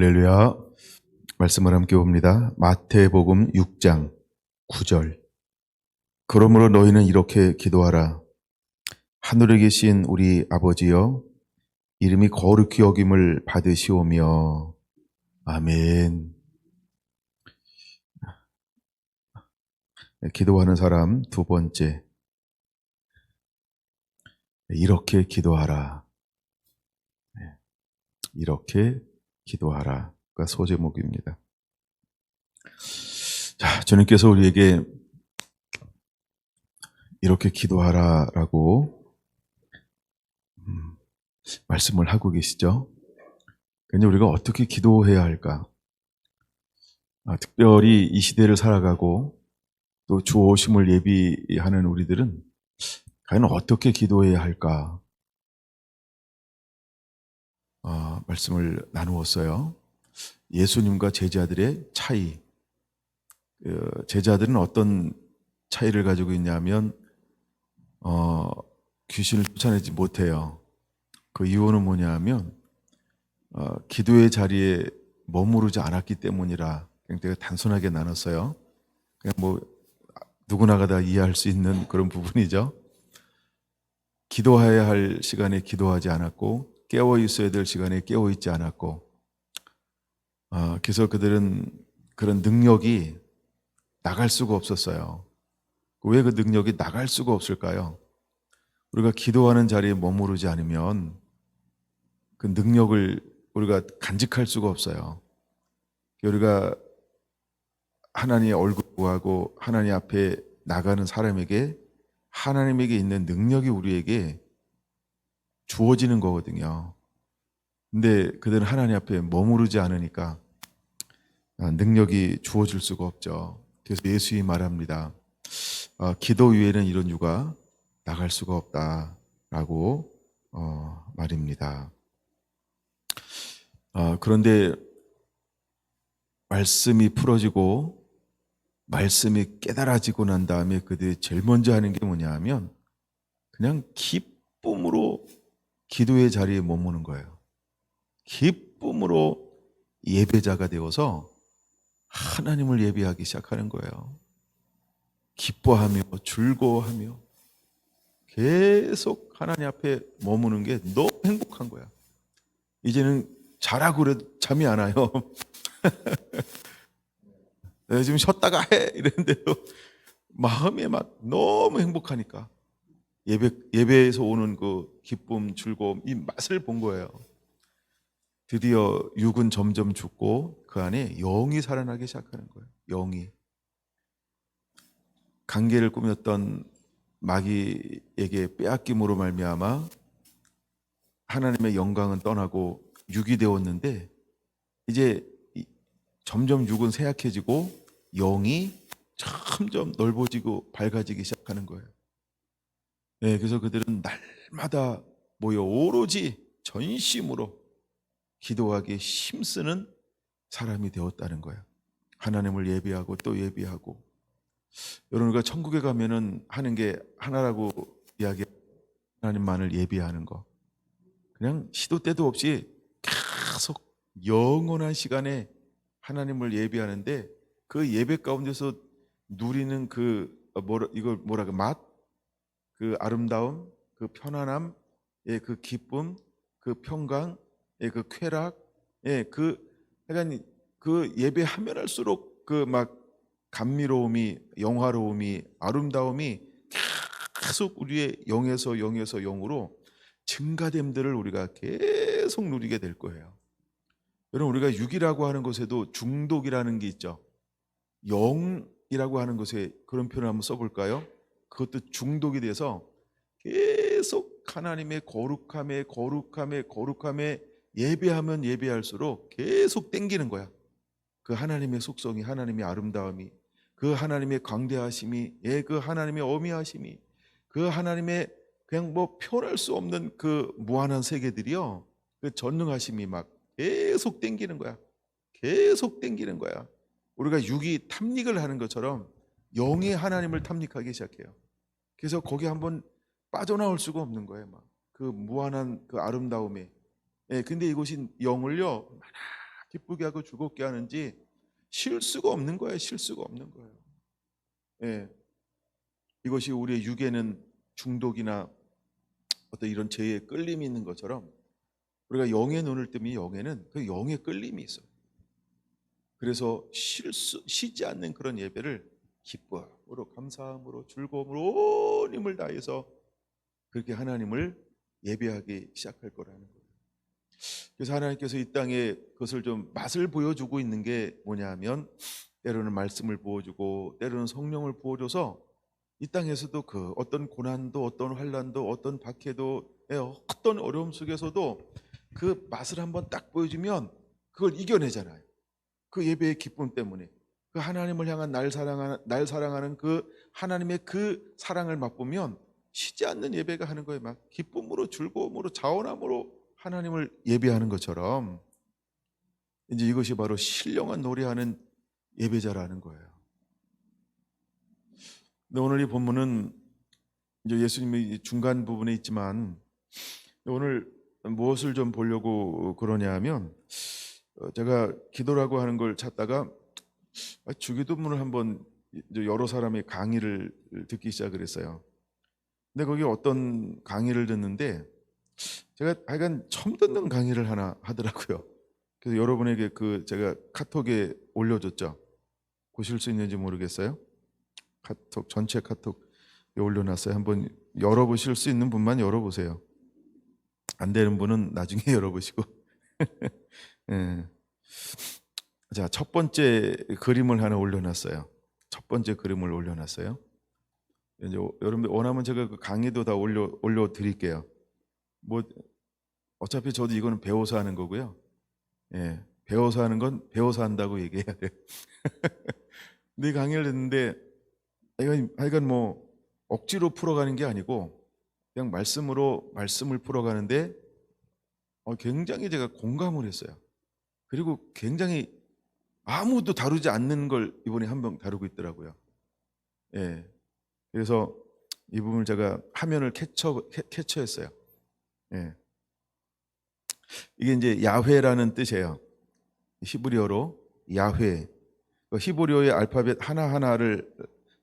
할렐루야. 말씀을 함께 봅니다. 마태복음 6장 9절. 그러므로 너희는 이렇게 기도하라. 하늘에 계신 우리 아버지여, 이름이 거룩히 여김을 받으시오며. 아멘. 기도하는 사람 두 번째. 이렇게 기도하라. 이렇게 기도하라. 가 소제목입니다. 자, 주님께서 우리에게 이렇게 기도하라라고 말씀을 하고 계시죠. 그런데 우리가 어떻게 기도해야 할까? 특별히 이 시대를 살아가고 또 주 오심을 예비하는 우리들은 과연 어떻게 기도해야 할까? 말씀을 나누었어요. 예수님과 제자들의 차이. 제자들은 어떤 차이를 가지고 있냐면 귀신을 쫓아내지 못해요. 그 이유는 뭐냐면 기도의 자리에 머무르지 않았기 때문이라 그냥 되게 단순하게 나눴어요. 그냥 뭐 누구나가 다 이해할 수 있는 그런 부분이죠. 기도해야 할 시간에 기도하지 않았고 깨어 있어야 될 시간에 깨어 있지 않았고 그래서 그들은 그런 능력이 나갈 수가 없었어요. 왜 그 능력이 나갈 수가 없을까요? 우리가 기도하는 자리에 머무르지 않으면 그 능력을 우리가 간직할 수가 없어요. 우리가 하나님의 얼굴 구하고 하나님 앞에 나가는 사람에게 하나님에게 있는 능력이 우리에게 주어지는 거거든요. 근데 그들은 하나님 앞에 머무르지 않으니까 능력이 주어질 수가 없죠. 그래서 예수님이 말합니다. 기도 위에는 이런 유가 나갈 수가 없다라고 말입니다. 그런데 말씀이 풀어지고 말씀이 깨달아지고 난 다음에 그들이 제일 먼저 하는 게 뭐냐 하면 그냥 기쁨으로 기도의 자리에 머무는 거예요. 기쁨으로 예배자가 되어서 하나님을 예배하기 시작하는 거예요. 기뻐하며 즐거워하며 계속 하나님 앞에 머무는 게 너무 행복한 거야. 이제는 자라고 그래도 잠이 안 와요. 내가 지금 쉬었다가 해 이랬는데도 마음이 막 너무 행복하니까 예배에서 오는 그 기쁨, 즐거움, 이 맛을 본 거예요. 드디어 육은 점점 죽고 그 안에 영이 살아나기 시작하는 거예요. 영이. 관계를 꾸몄던 마귀에게 빼앗김으로 말미암아 하나님의 영광은 떠나고 육이 되었는데 이제 점점 육은 쇠약해지고 영이 점점 넓어지고 밝아지기 시작하는 거예요. 네, 그래서 그들은 날마다 모여 오로지 전심으로 기도하기에 힘쓰는 사람이 되었다는 거예요. 하나님을 예배하고 또 예배하고. 여러분, 우리가 천국에 가면은 하는 게 하나라고 이야기, 하나님만을 예배하는 거. 그냥 시도 때도 없이 계속 영원한 시간에 하나님을 예배하는데 그 예배 가운데서 누리는 그 이걸 뭐라고 맛, 그 아름다움, 그 편안함, 그 기쁨, 그 평강, 그 쾌락, 그러니까 그 예배하면 할수록 그 막 감미로움이, 영화로움이, 아름다움이 계속 우리의 영에서 영으로 증가됨들을 우리가 계속 누리게 될 거예요. 여러분, 우리가 육이라고 하는 것에도 중독이라는 게 있죠. 영이라고 하는 것에 그런 표현을 한번 써볼까요? 그것도 중독이 돼서 계속 하나님의 거룩함에 예배하면 예배할수록 계속 땡기는 거야. 그 하나님의 속성이, 하나님의 아름다움이, 그 하나님의 광대하심이, 그 하나님의 어미하심이, 그 하나님의 그냥 뭐 표현할 수 없는 그 무한한 세계들이요, 그 전능하심이 막 계속 땡기는 거야. 계속 땡기는 거야. 우리가 육이 탐닉을 하는 것처럼 영이 하나님을 탐닉하기 시작해요. 그래서 거기 한번 빠져나올 수가 없는 거예요. 막 그 무한한 그 아름다움에. 근데 이곳이 영을요 기쁘게 하고 즐겁게 하는지 쉴 수가 없는 거예요. 쉴 수가 없는 거예요. 예. 이것이 우리의 육에는 중독이나 어떤 이런 죄에 끌림이 있는 것처럼 우리가 영의 눈을 뜨면 영에는 그 영의 끌림이 있어요. 그래서 쉬지 않는 그런 예배를 기쁨으로, 감사함으로, 즐거움으로 온 힘을 다해서 그렇게 하나님을 예배하기 시작할 거라는 거예요. 그래서 하나님께서 이 땅에 그것을 좀 맛을 보여주고 있는 게 뭐냐면, 때로는 말씀을 부어주고 때로는 성령을 부어줘서 이 땅에서도 그 어떤 고난도, 어떤 환난도, 어떤 박해도, 어떤 어려움 속에서도 그 맛을 한번 딱 보여주면 그걸 이겨내잖아요. 그 예배의 기쁨 때문에, 그 하나님을 향한 날 사랑하는 그 하나님의 그 사랑을 맛보면 쉬지 않는 예배가 하는 거예요. 막 기쁨으로, 즐거움으로, 자원함으로 하나님을 예배하는 것처럼 이제 이것이 바로 신령한 노래하는 예배자라는 거예요. 근데 오늘 이 본문은 이제 예수님이 중간 부분에 있지만, 오늘 무엇을 좀 보려고 그러냐면, 제가 기도라고 하는 걸 찾다가 주기도문을 한번 여러 사람의 강의를 듣기 시작을 했어요. 근데 거기 어떤 강의를 듣는데 제가 하여간 처음 듣는 강의를 하나 하더라고요. 그래서 여러분에게 제가 카톡에 올려줬죠. 보실 수 있는지 모르겠어요. 카톡, 전체 카톡에 올려놨어요. 한번 열어보실 수 있는 분만 열어보세요. 안 되는 분은 나중에 열어보시고. 예. 자, 첫 번째 그림을 하나 올려놨어요. 첫 번째 그림을 올려놨어요. 이제 여러분들 원하면 제가 그 강의도 다 올려드릴게요. 뭐 어차피 저도 이거는 배워서 하는 거고요. 예, 배워서 하는 건 배워서 한다고 얘기해야 돼요. 근데 이 강의를 듣는데 하여간 뭐 억지로 풀어가는 게 아니고 그냥 말씀을 풀어가는데 굉장히 제가 공감을 했어요. 그리고 굉장히 아무도 다루지 않는 걸 이번에 한 번 다루고 있더라고요. 예, 그래서 이 부분을 제가 화면을 캡처했어요. 예. 이게 이제 야훼라는 뜻이에요. 히브리어로 야훼. 히브리어의 알파벳 하나하나를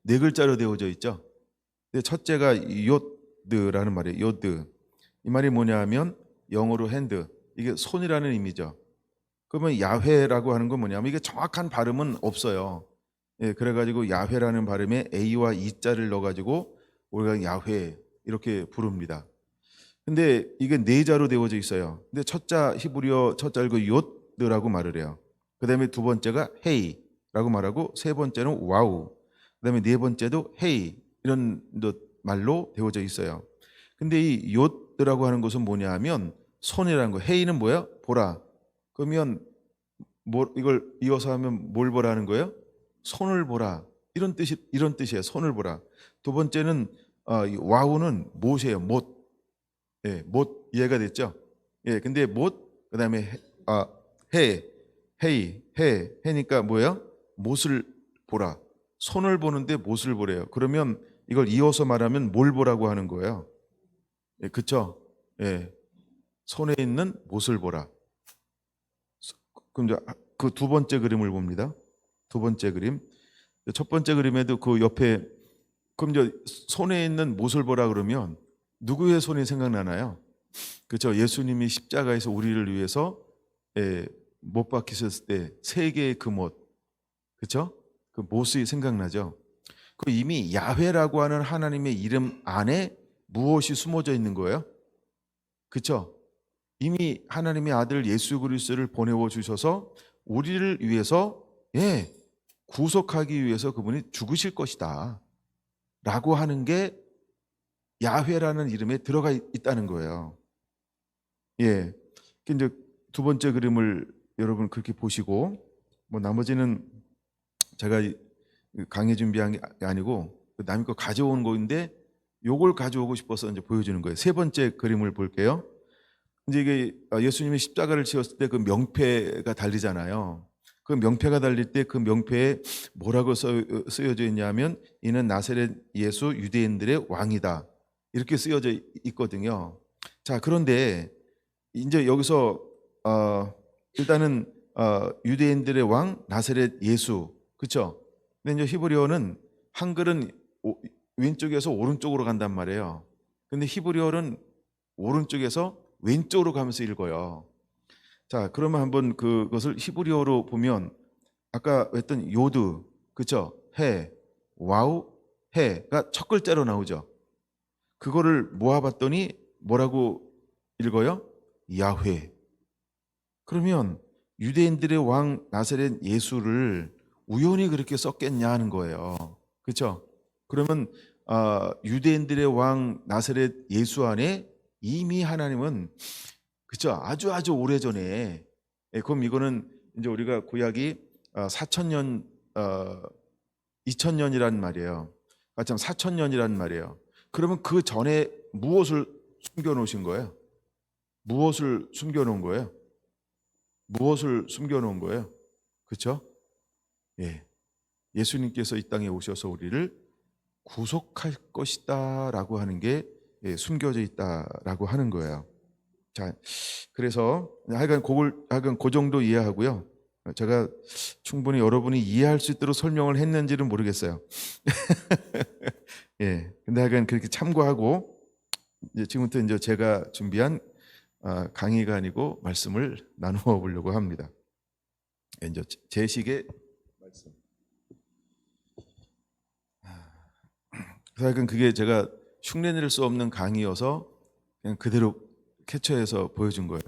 네 글자로 되어져 있죠. 근데 첫째가 요드라는 말이에요. 요드. 이 말이 뭐냐면 영어로 핸드. 이게 손이라는 의미죠. 그러면 야훼라고 하는 건 뭐냐면 이게 정확한 발음은 없어요. 예, 그래가지고 야훼라는 발음에 A와 E자를 넣어가지고 우리가 야훼 이렇게 부릅니다. 근데 이게 네 자로 되어져 있어요. 근데 히브리어 첫 자를 요드라고 말을 해요. 그 다음에 두 번째가 헤이라고 말하고, 세 번째는 와우, 그 다음에 네 번째도 헤이, 이런 말로 되어져 있어요. 근데 이 요드라고 하는 것은 뭐냐면 손이라는 거, 헤이는 뭐야? 보라. 그러면 이걸 이어서 하면 뭘 보라는 거예요? 손을 보라. 이런 뜻이에요. 손을 보라. 두 번째는 와우는 못이에요. 못. 예, 못 이해가 됐죠? 예, 근데 못, 그다음에 해니까 뭐예요? 못을 보라. 손을 보는데 못을 보래요. 그러면 이걸 이어서 말하면 뭘 보라고 하는 거예요? 예, 그렇죠? 예, 손에 있는 못을 보라. 그럼 그 두 번째 그림을 봅니다. 두 번째 그림. 첫 번째 그림에도 그 옆에, 그럼 이제 손에 있는 못을 보라 그러면 누구의 손이 생각나나요? 그렇죠. 예수님이 십자가에서 우리를 위해서 못 박히셨을 때 세 개의 그 못, 그렇죠? 그 못이 생각나죠. 그 이미 야훼라고 하는 하나님의 이름 안에 무엇이 숨어져 있는 거예요? 그렇죠? 이미 하나님의 아들 예수 그리스도를 보내어 주셔서 우리를 위해서 구속하기 위해서 그분이 죽으실 것이다 라고 하는 게 야훼라는 이름에 들어가 있다는 거예요. 예. 이제 두 번째 그림을 여러분 그렇게 보시고, 뭐 나머지는 제가 강의 준비한 게 아니고 남이 거 가져온 거인데 요걸 가져오고 싶어서 이제 보여주는 거예요. 세 번째 그림을 볼게요. 이제 이게 예수님이 십자가를 지었을 때 그 명패가 달리잖아요. 그 명패가 달릴 때 그 명패에 뭐라고 쓰여져 있냐면 이는 나사렛 예수 유대인들의 왕이다, 이렇게 쓰여져 있거든요. 자, 그런데 이제 여기서 일단은 유대인들의 왕 나사렛 예수, 그렇죠? 근데 이제 히브리어는 한글은 왼쪽에서 오른쪽으로 간단 말이에요. 근데 히브리어는 오른쪽에서 왼쪽으로 가면서 읽어요. 자, 그러면 한번 그것을 히브리어로 보면 아까 했던 요드, 그렇죠? 해, 와우, 해가 첫 글자로 나오죠. 그거를 모아봤더니 뭐라고 읽어요? 야훼. 그러면 유대인들의 왕 나사렛 예수를 우연히 그렇게 썼겠냐 하는 거예요. 그렇죠? 그러면 유대인들의 왕 나사렛 예수 안에 이미 하나님은, 그렇죠? 아주 오래전에, 그럼 이거는 이제 우리가 구약이 4천년 2000년이란 말이에요. 참 4천년이란 말이에요. 그러면 그 전에 무엇을 숨겨 놓으신 거예요? 무엇을 숨겨 놓은 거예요? 무엇을 숨겨 놓은 거예요? 그렇죠? 예. 예수님께서 이 땅에 오셔서 우리를 구속할 것이다라고 하는 게 숨겨져 있다라고 하는 거예요. 자, 그래서 하여간 그 정도 이해하고요. 제가 충분히 여러분이 이해할 수 있도록 설명을 했는지는 모르겠어요. 예. 근데 하여간 그렇게 참고하고 이제 지금부터 이제 제가 준비한 강의가 아니고 말씀을 나누어 보려고 합니다. 이제 제식의 말씀. 그래서 하여간 그게 제가 흉내낼 수 없는 강의여서 그냥 그대로 캡처해서 보여준 거예요.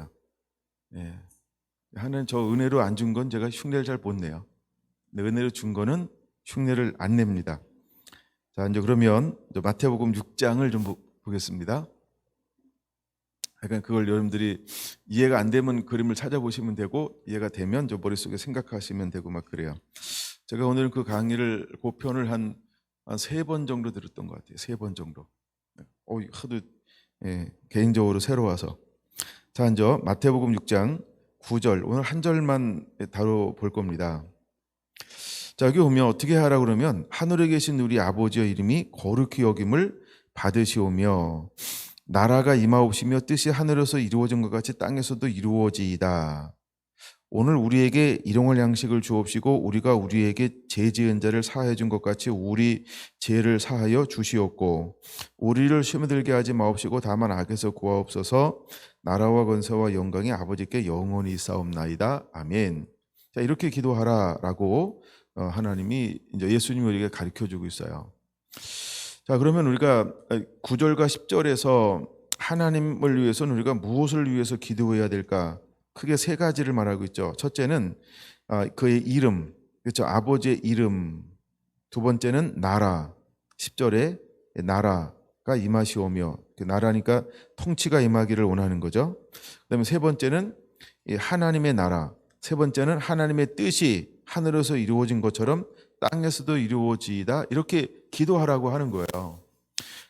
예. 하나님 저 은혜로 안 준 건 제가 흉내를 잘 못 내요. 근데 은혜로 준 거는 흉내를 안 냅니다. 자, 이제 그러면 마태복음 6장을 좀 보겠습니다. 약간 그걸 여러분들이 이해가 안 되면 그림을 찾아보시면 되고, 이해가 되면 저 머릿속에 생각하시면 되고 막 그래요. 제가 오늘 그 강의를 고편을 한 3번 정도 들었던 것 같아요. 3번 정도. 하도 개인적으로 새로워서. 자, 이제 마태복음 6장 9절, 오늘 한 절만 다뤄볼 겁니다. 자, 여기 보면 어떻게 하라 그러면 하늘에 계신 우리 아버지의 이름이 거룩히 여김을 받으시오며 나라가 임하옵시며 뜻이 하늘에서 이루어진 것 같이 땅에서도 이루어지이다. 오늘 우리에게 일용할 양식을 주옵시고 우리가 우리에게 죄 지은 자를 사하여 준 것 같이 우리 죄를 사하여 주시옵고 우리를 시험에 들게 하지 마옵시고 다만 악에서 구하옵소서. 나라와 권세와 영광이 아버지께 영원히 있사옵나이다. 아멘. 자, 이렇게 기도하라라고 하나님이 이제 예수님이 우리에게 가르쳐 주고 있어요. 자, 그러면 우리가 9절과 10절에서 하나님을 위해서는 우리가 무엇을 위해서 기도해야 될까? 크게 3가지를 말하고 있죠. 첫째는 그의 이름, 그렇죠? 아버지의 이름. 두 번째는 나라. 10절에 나라가 임하시오며, 그 나라니까 통치가 임하기를 원하는 거죠. 그다음에 3번째는 하나님의 나라. 3번째는 하나님의 뜻이 하늘에서 이루어진 것처럼 땅에서도 이루어지이다. 이렇게 기도하라고 하는 거예요.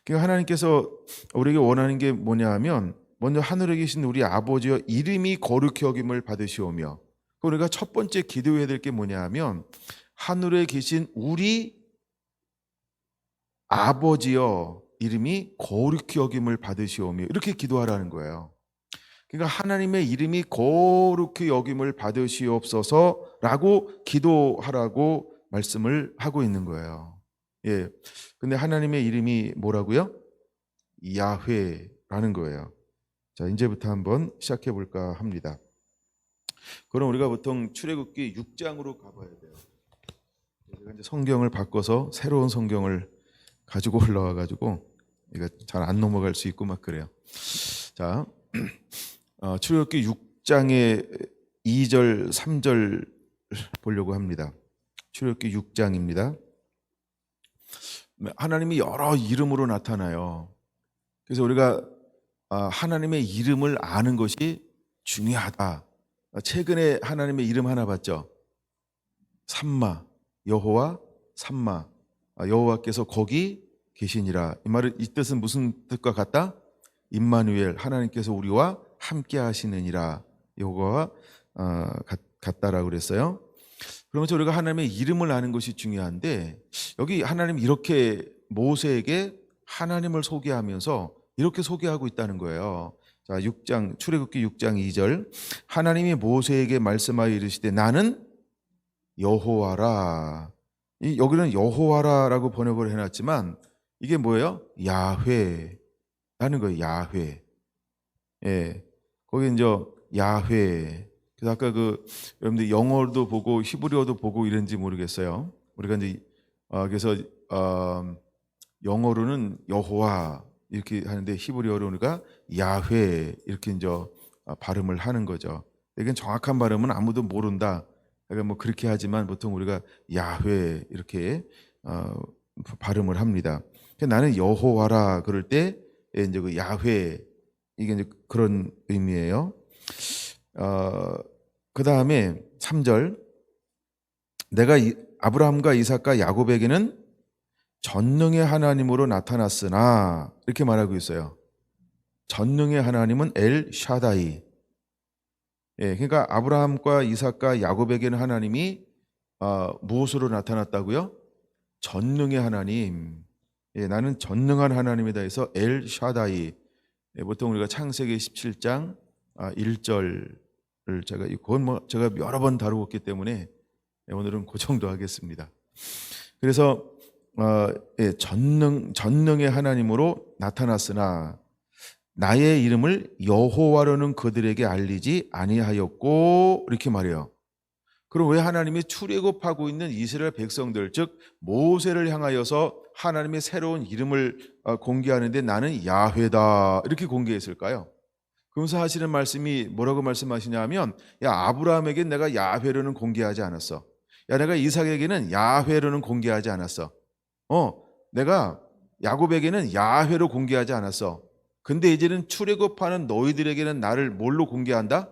그러니까 하나님께서 우리에게 원하는 게 뭐냐 하면 먼저 하늘에 계신 우리 아버지의 이름이 거룩히 여김을 받으시오며, 우리가 첫 번째 기도해야 될 게 뭐냐 하면 하늘에 계신 우리 아버지여 이름이 거룩히 여김을 받으시오며, 이렇게 기도하라는 거예요. 그러니까 하나님의 이름이 거룩히 여김을 받으시옵소서라고 기도하라고 말씀을 하고 있는 거예요. 예. 근데 하나님의 이름이 뭐라고요? 야훼라는 거예요. 자, 이제부터 한번 시작해 볼까 합니다. 그럼 우리가 보통 출애굽기 6장으로 가봐야 돼요. 제가 이제 성경을 바꿔서 새로운 성경을 가지고 올라와 가지고 이거 잘 안 넘어갈 수 있고 막 그래요. 자, 출애굽기 6장의 2절, 3절 보려고 합니다. 출애굽기 6장입니다. 하나님이 여러 이름으로 나타나요. 그래서 우리가 하나님의 이름을 아는 것이 중요하다. 최근에 하나님의 이름 하나 봤죠? 삼마, 여호와 삼마. 여호와께서 거기 계시니라. 이 뜻은 무슨 뜻과 같다? 임마누엘, 하나님께서 우리와 함께 하시느니라. 여호와와 같다라고 그랬어요. 그러면서 우리가 하나님의 이름을 아는 것이 중요한데, 여기 하나님 이렇게 모세에게 하나님을 소개하면서 이렇게 소개하고 있다는 거예요. 자, 6장 출애굽기 6장 2절. 하나님이 모세에게 말씀하여 이르시되 나는 여호와라. 여기는 여호와라라고 번역을 해놨지만 이게 뭐예요? 야훼라는 거예요. 야훼. 예, 거기 이제 야훼. 그래서 아까 여러분들 영어도 보고 히브리어도 보고 이런지 모르겠어요. 우리가 이제 그래서 영어로는 여호와 이렇게 하는데 히브리어로 우리가 야훼 이렇게 이제 발음을 하는 거죠. 이건 정확한 발음은 아무도 모른다. 그러니까 뭐 그렇게 하지만 보통 우리가 야훼 이렇게 발음을 합니다. 나는 여호와라 그럴 때 이제 그 야훼 이게 이제 그런 의미예요. 그 다음에 3절. 내가 아브라함과 이삭과 야곱에게는 전능의 하나님으로 나타났으나 이렇게 말하고 있어요. 전능의 하나님은 엘 샤다이. 예, 그러니까 아브라함과 이삭과 야곱에게는 하나님이 무엇으로 나타났다고요? 전능의 하나님. 예, 나는 전능한 하나님이다 해서 엘 샤다이. 예, 보통 우리가 창세기 17장 1절을 그건 뭐 제가 여러 번 다루었기 때문에 오늘은 그 정도 하겠습니다. 그래서 예, 전능의 하나님으로 나타났으나 나의 이름을 여호와로는 그들에게 알리지 아니하였고 이렇게 말해요. 그럼 왜 하나님이 출애굽하고 있는 이스라엘 백성들 즉 모세를 향하여서 하나님의 새로운 이름을 공개하는데 나는 야훼다 이렇게 공개했을까요? 그러면서 하시는 말씀이 뭐라고 말씀하시냐면 야 아브라함에게 내가 야훼로는 공개하지 않았어. 야 내가 이삭에게는 야훼로는 공개하지 않았어. 내가 야곱에게는 야훼로 공개하지 않았어. 근데 이제는 출애굽하는 너희들에게는 나를 뭘로 공개한다?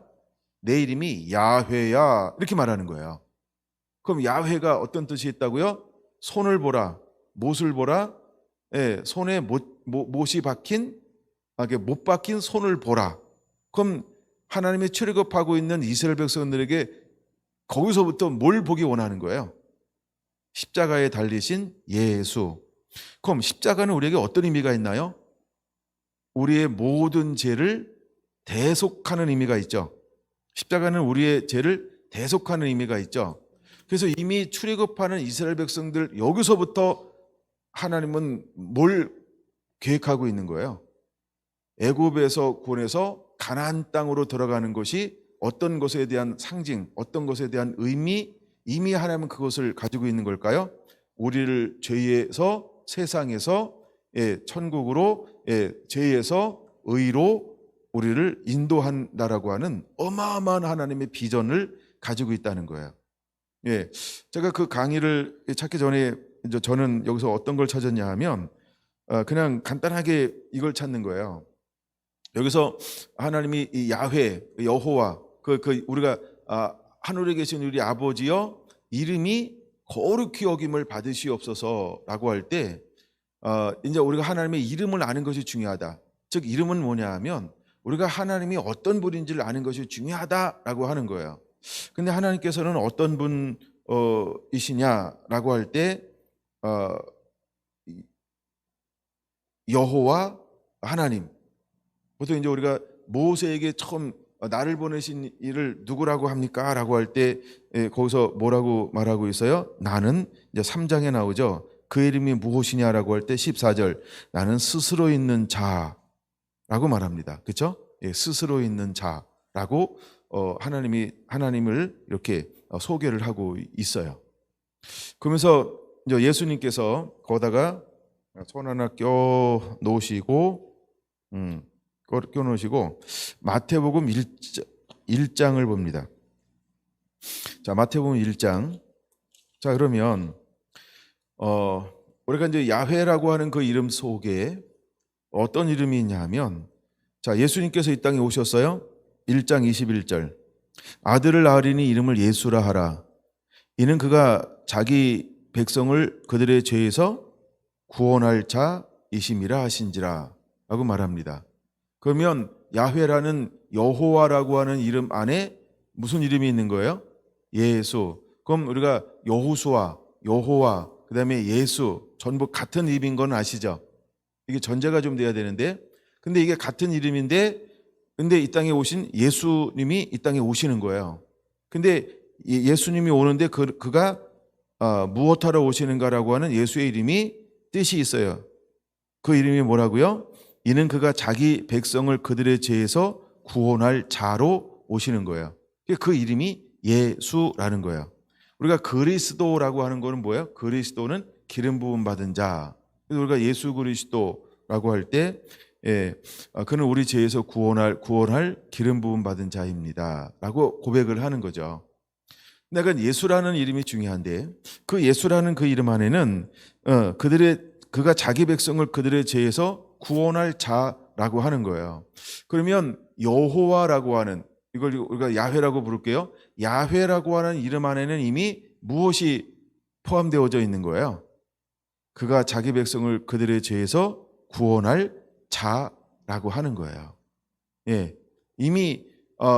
내 이름이 야훼야 이렇게 말하는 거예요. 그럼 야훼가 어떤 뜻이 있다고요? 손을 보라, 못을 보라. 예, 손에 못이 박힌 못 박힌 손을 보라. 그럼 하나님이 출애굽하고 있는 이스라엘 백성들에게 거기서부터 뭘 보기 원하는 거예요? 십자가에 달리신 예수. 그럼 십자가는 우리에게 어떤 의미가 있나요? 우리의 모든 죄를 대속하는 의미가 있죠. 십자가는 우리의 죄를 대속하는 의미가 있죠. 그래서 이미 출애굽하는 이스라엘 백성들 여기서부터 하나님은 뭘 계획하고 있는 거예요? 애굽에서 구원해서 가나안 땅으로 들어가는 것이 어떤 것에 대한 상징, 어떤 것에 대한 의미, 이미 하나님은 그것을 가지고 있는 걸까요? 우리를 죄에서 세상에서 천국으로 죄에서 의로 우리를 인도한다라고 하는 어마어마한 하나님의 비전을 가지고 있다는 거예요. 예, 제가 그 강의를 찾기 전에 이제 저는 여기서 어떤 걸 찾았냐 하면 그냥 간단하게 이걸 찾는 거예요. 여기서 하나님이 이 야훼, 여호와, 우리가 하늘에 계신 우리 아버지여 이름이 거룩히 여김을 받으시옵소서라고 할 때 이제 우리가 하나님의 이름을 아는 것이 중요하다. 즉 이름은 뭐냐 하면 우리가 하나님이 어떤 분인지를 아는 것이 중요하다라고 하는 거예요. 근데 하나님께서는 어떤 분이시냐라고 할 때 여호와 하나님. 보통 이제 우리가 모세에게 처음 나를 보내신 이를 누구라고 합니까? 라고 할 때 거기서 뭐라고 말하고 있어요? 나는 이제 3장에 나오죠. 그 이름이 무엇이냐라고 할 때 14절 나는 스스로 있는 자라고 말합니다. 그렇죠? 예, 스스로 있는 자라고 하나님을 이렇게 소개를 하고 있어요. 그러면서 이제 예수님께서 거다가 손 하나 껴 놓으시고 마태복음 1장을 봅니다. 자, 마태복음 1장. 자, 그러면 우리가 이제 야훼라고 하는 그 이름 속에 어떤 이름이 있냐 하면 자, 예수님께서 이 땅에 오셨어요. 1장 21절. 아들을 낳으리니 이름을 예수라 하라. 이는 그가 자기 백성을 그들의 죄에서 구원할 자이심이라 하신지라 라고 말합니다. 그러면 야훼라는 여호와라고 하는 이름 안에 무슨 이름이 있는 거예요? 예수. 그럼 우리가 여호수아, 여호와, 그 다음에 예수 전부 같은 이름인 건 아시죠? 이게 전제가 좀 돼야 되는데 근데 이게 같은 이름인데 근데 이 땅에 오신 예수님이 이 땅에 오시는 거예요. 근데 예수님이 오는데 그가 무엇하러 오시는가라고 하는 예수의 이름이 뜻이 있어요. 그 이름이 뭐라고요? 이는 그가 자기 백성을 그들의 죄에서 구원할 자로 오시는 거예요. 그 이름이 예수라는 거예요. 우리가 그리스도라고 하는 거는 뭐예요? 그리스도는 기름 부음 받은 자. 그래서 우리가 예수 그리스도라고 할 때 그는 우리 죄에서 구원할 기름 부음 받은 자입니다라고 고백을 하는 거죠. 근데 예수라는 이름이 중요한데 그 예수라는 그 이름 안에는 그가 자기 백성을 그들의 죄에서 구원할 자라고 하는 거예요. 그러면 여호와라고 하는, 이걸 우리가 야훼라고 부를게요. 야훼라고 하는 이름 안에는 이미 무엇이 포함되어져 있는 거예요? 그가 자기 백성을 그들의 죄에서 구원할 자라고 하는 거예요. 예, 이미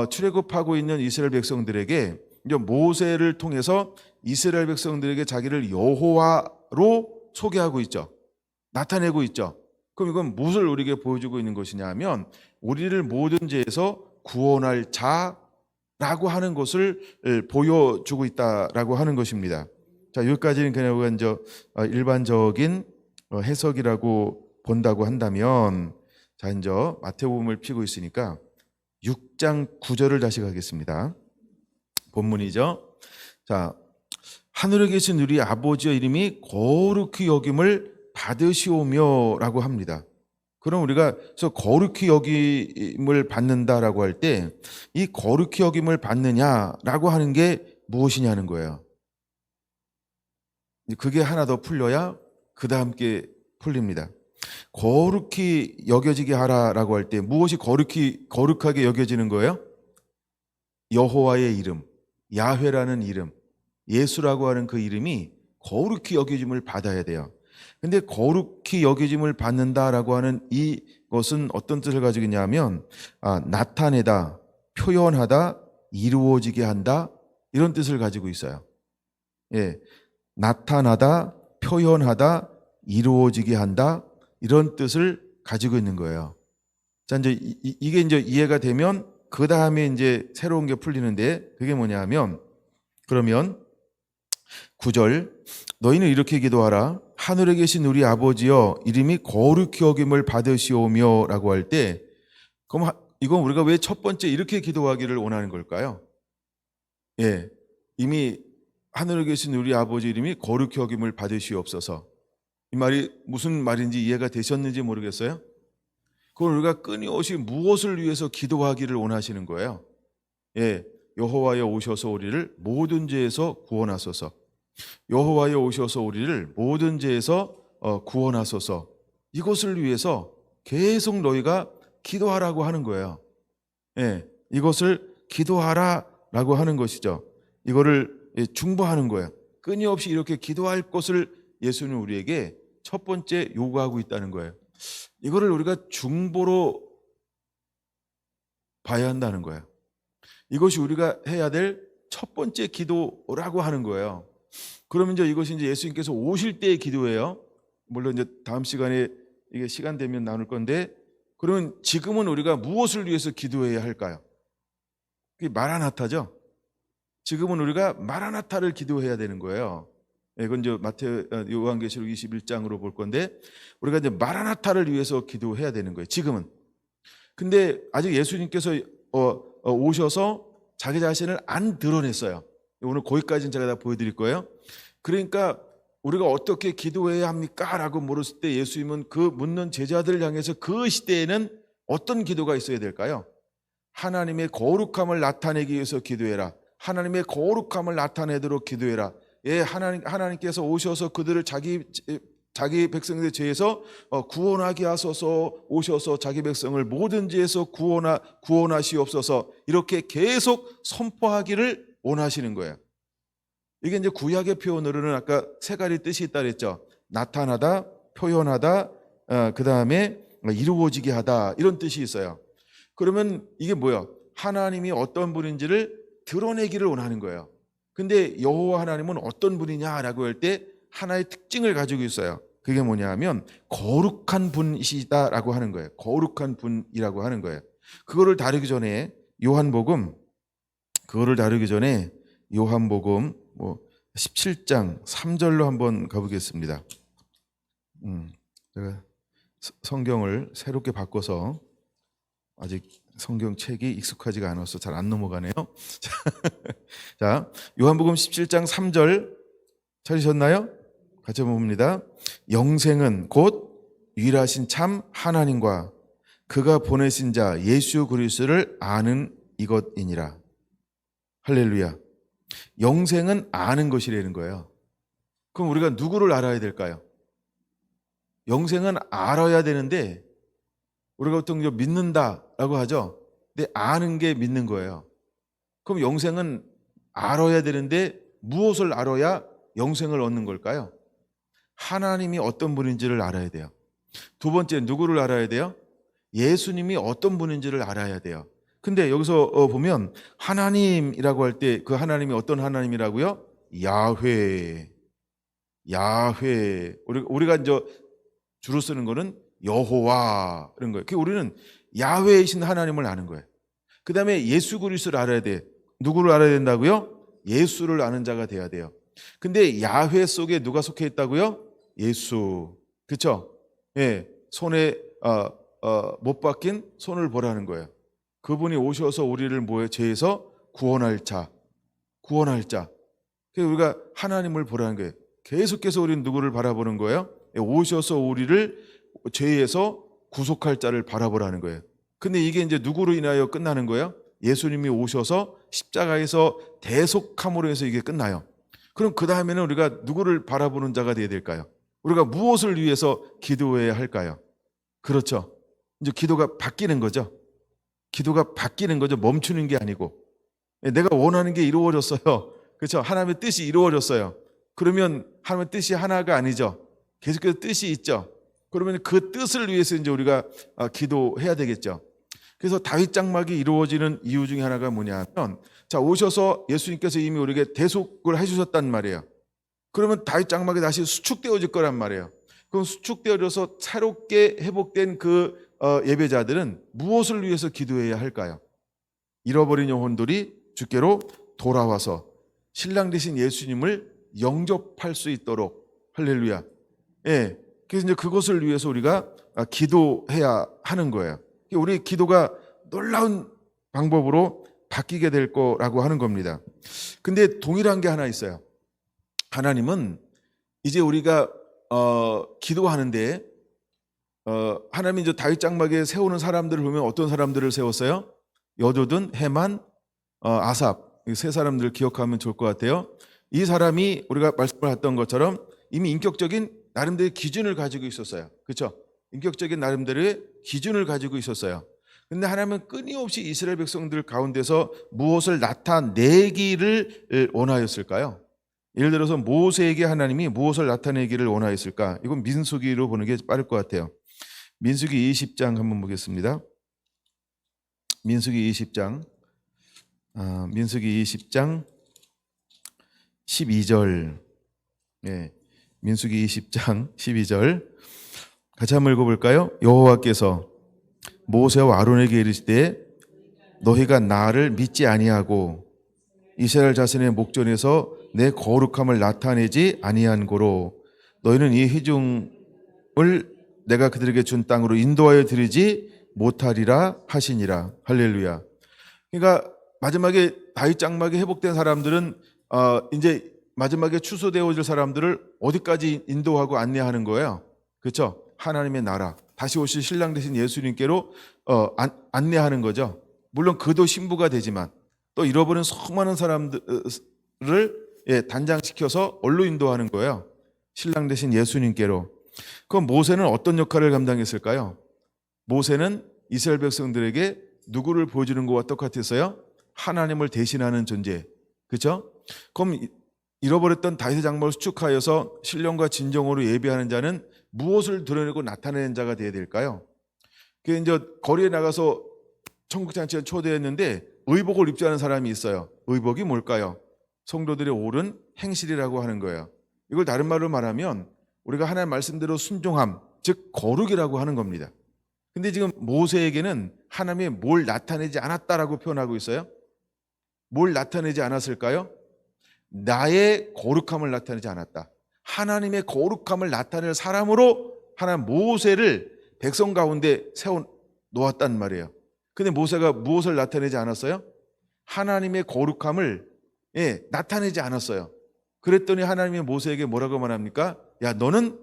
출애굽하고 있는 이스라엘 백성들에게 이제 모세를 통해서 이스라엘 백성들에게 자기를 여호와로 소개하고 있죠. 나타내고 있죠. 그럼 이건 무엇을 우리에게 보여주고 있는 것이냐 하면 우리를 모든 죄에서 구원할 자라고 하는 것을 보여주고 있다라고 하는 것입니다. 자, 여기까지는 그냥 이제 일반적인 해석이라고 본다고 한다면, 자, 이제 마태복음을 피고 있으니까 6장 9절을 다시 가겠습니다. 본문이죠. 자, 하늘에 계신 우리 아버지의 이름이 거룩히 여김을 받으시오며라고 합니다. 그럼 우리가 그래서 거룩히 여김을 받는다라고 할 때 이 거룩히 여김을 받느냐라고 하는 게 무엇이냐는 거예요. 그게 하나 더 풀려야 그 다음 게 풀립니다. 거룩히 여겨지게 하라라고 할 때 무엇이 거룩하게 여겨지는 거예요? 여호와의 이름, 야훼라는 이름, 예수라고 하는 그 이름이 거룩히 여겨짐을 받아야 돼요. 근데 거룩히 여겨짐을 받는다라고 하는 이것은 어떤 뜻을 가지고 있냐면 나타내다, 표현하다, 이루어지게 한다, 이런 뜻을 가지고 있어요. 예, 나타나다, 표현하다, 이루어지게 한다, 이런 뜻을 가지고 있는 거예요. 자, 이제 이게 이제 이해가 되면 그 다음에 이제 새로운 게 풀리는데 그게 뭐냐면, 그러면 9절, 너희는 이렇게 기도하라. 하늘에 계신 우리 아버지여, 이름이 거룩히 여김을 받으시오며 라고 할 때, 그럼 이건 우리가 왜 첫 번째 이렇게 기도하기를 원하는 걸까요? 예, 이미 하늘에 계신 우리 아버지 이름이 거룩히 여김을 받으시옵소서. 이 말이 무슨 말인지 이해가 되셨는지 모르겠어요? 그걸 우리가 끊임없이 무엇을 위해서 기도하기를 원하시는 거예요? 예, 여호와여 오셔서 우리를 모든 죄에서 구원하소서. 여호와여 오셔서 우리를 모든 죄에서 구원하소서. 이것을 위해서 계속 너희가 기도하라고 하는 거예요. 예, 이것을 기도하라라고 하는 것이죠. 이거를 중보하는 거예요. 끊임없이 이렇게 기도할 것을 예수는 우리에게 첫 번째 요구하고 있다는 거예요. 이거를 우리가 중보로 봐야 한다는 거예요. 이것이 우리가 해야 될 첫 번째 기도라고 하는 거예요. 그러면 이제 이것이 이제 예수님께서 오실 때의 기도예요. 물론 이제 다음 시간에 이게 시간 되면 나눌 건데, 그러면 지금은 우리가 무엇을 위해서 기도해야 할까요? 그게 마라나타죠. 지금은 우리가 마라나타를 기도해야 되는 거예요. 이건 이제 요한계시록 21장으로 볼 건데, 우리가 이제 마라나타를 위해서 기도해야 되는 거예요. 지금은. 근데 아직 예수님께서 오셔서 자기 자신을 안 드러냈어요. 오늘 거기까지는 제가 다 보여드릴 거예요. 그러니까 우리가 어떻게 기도해야 합니까? 라고 물었을 때 예수님은 그 묻는 제자들을 향해서 그 시대에는 어떤 기도가 있어야 될까요? 하나님의 거룩함을 나타내기 위해서 기도해라. 하나님의 거룩함을 나타내도록 기도해라. 예, 하나님께서 오셔서 그들을 자기 백성들의 죄에서 구원하게 하소서. 오셔서 자기 백성을 모든 죄에서 구원하시옵소서. 이렇게 계속 선포하기를 원하시는 거예요. 이게 이제 구약의 표현으로는 아까 세 가지 뜻이 있다 그랬죠. 나타나다, 표현하다, 그 다음에 이루어지게 하다, 이런 뜻이 있어요. 그러면 이게 뭐예요? 하나님이 어떤 분인지를 드러내기를 원하는 거예요. 근데 여호와 하나님은 어떤 분이냐라고 할 때 하나의 특징을 가지고 있어요. 그게 뭐냐 하면 거룩한 분이시다라고 하는 거예요. 거룩한 분이라고 하는 거예요. 그거를 다루기 전에 요한복음 17장 3절로 한번 가보겠습니다. 제가 성경을 새롭게 바꿔서 아직 성경책이 익숙하지가 않아서 잘 안 넘어가네요. 자, 요한복음 17장 3절 찾으셨나요? 같이 봅니다. 영생은 곧 유일하신 참 하나님과 그가 보내신 자 예수 그리스도를 아는 이것이니라. 할렐루야. 영생은 아는 것이라는 거예요. 그럼 우리가 누구를 알아야 될까요? 영생은 알아야 되는데 우리가 보통 믿는다라고 하죠. 근데 아는 게 믿는 거예요. 그럼 영생은 알아야 되는데 무엇을 알아야 영생을 얻는 걸까요? 하나님이 어떤 분인지를 알아야 돼요. 두 번째, 누구를 알아야 돼요? 예수님이 어떤 분인지를 알아야 돼요. 근데 여기서 보면 하나님이라고 할 때 그 하나님이 어떤 하나님이라고요? 야훼. 우리가 이제 주로 쓰는 거는 여호와 이런 거예요. 우리는 야훼이신 하나님을 아는 거예요. 그 다음에 예수 그리스도를 알아야 돼. 누구를 알아야 된다고요? 예수를 아는 자가 돼야 돼요. 근데 야훼 속에 누가 속해 있다고요? 예수. 그렇죠? 예, 손에 못 박힌 손을 보라는 거예요. 그분이 오셔서 우리를 죄에서 구원할 자. 그래서 우리가 하나님을 보라는 거예요. 계속해서 우리는 누구를 바라보는 거예요? 오셔서 우리를 죄에서 구속할 자를 바라보라는 거예요. 근데 이게 이제 누구로 인하여 끝나는 거예요? 예수님이 오셔서 십자가에서 대속함으로 해서 이게 끝나요. 그럼 그 다음에는 우리가 누구를 바라보는 자가 되어야 될까요? 우리가 무엇을 위해서 기도해야 할까요? 그렇죠. 이제 기도가 바뀌는 거죠. 멈추는 게 아니고. 내가 원하는 게 이루어졌어요. 그렇죠. 하나님의 뜻이 이루어졌어요. 그러면 하나님의 뜻이 하나가 아니죠. 계속해서 뜻이 있죠. 그러면 그 뜻을 위해서 이제 우리가 기도해야 되겠죠. 그래서 다윗 장막이 이루어지는 이유 중에 하나가 뭐냐면, 자, 오셔서 예수님께서 이미 우리에게 대속을 해주셨단 말이에요. 그러면 다윗 장막이 다시 수축되어질 거란 말이에요. 그럼 수축되어져서 새롭게 회복된 그 예배자들은 무엇을 위해서 기도해야 할까요? 잃어버린 영혼들이 주께로 돌아와서 신랑 되신 예수님을 영접할 수 있도록. 할렐루야. 예. 그래서 이제 그것을 위해서 우리가 기도해야 하는 거예요. 우리 기도가 놀라운 방법으로 바뀌게 될 거라고 하는 겁니다. 근데 동일한 게 하나 있어요. 하나님은 이제 우리가 기도하는데 하나님이 이제 다윗 장막에 세우는 사람들을 보면 어떤 사람들을 세웠어요? 여조든, 헤만, 아삽, 이 세 사람들을 기억하면 좋을 것 같아요. 이 사람이 우리가 말씀을 했던 것처럼 이미 인격적인 나름대로의 기준을 가지고 있었어요. 그렇죠? 인격적인 나름대로의 기준을 가지고 있었어요. 근데 하나님은 끊임없이 이스라엘 백성들 가운데서 무엇을 나타내기를 원하였을까요? 예를 들어서 모세에게 하나님이 무엇을 나타내기를 원하였을까? 이건 민수기로 보는 게 빠를 것 같아요. 민수기 20장 한번 보겠습니다. 민수기 20장 12절. 예, 민수기 20장 12절 같이 한번 읽어볼까요? 여호와께서 모세와 아론에게 이르시되 너희가 나를 믿지 아니하고 이스라엘 자손의 목전에서 내 거룩함을 나타내지 아니한 고로 너희는 이 회중을 내가 그들에게 준 땅으로 인도하여 드리지 못하리라 하시니라. 할렐루야. 그러니까 마지막에 다윗 장막이 회복된 사람들은 이제 마지막에 추수되어질 사람들을 어디까지 인도하고 안내하는 거예요? 그렇죠? 하나님의 나라, 다시 오실 신랑 되신 예수님께로 안내하는 거죠. 물론 그도 신부가 되지만 또 잃어버린 수많은 사람들을 단장시켜서 얼로 인도하는 거예요. 신랑 되신 예수님께로. 그럼 모세는 어떤 역할을 감당했을까요? 모세는 이스라엘 백성들에게 누구를 보여주는 것과 똑같았어요? 하나님을 대신하는 존재. 그렇죠? 그럼 잃어버렸던 다윗의 장막을 수축하여서 신령과 진정으로 예배하는 자는 무엇을 드러내고 나타내는 자가 되어야 될까요? 그 이제 거리에 나가서 천국잔치에 초대했는데 의복을 입지 않은 사람이 있어요. 의복이 뭘까요? 성도들의 옳은 행실이라고 하는 거예요. 이걸 다른 말로 말하면 우리가 하나님 말씀대로 순종함, 즉 거룩이라고 하는 겁니다. 근데 지금 모세에게는 하나님이 뭘 나타내지 않았다라고 표현하고 있어요? 뭘 나타내지 않았을까요? 나의 거룩함을 나타내지 않았다. 하나님의 거룩함을 나타낼 사람으로 하나님 모세를 백성 가운데 세워 놓았단 말이에요. 근데 모세가 무엇을 나타내지 않았어요? 하나님의 거룩함을 나타내지 않았어요. 그랬더니 하나님이 모세에게 뭐라고 말합니까? 야, 너는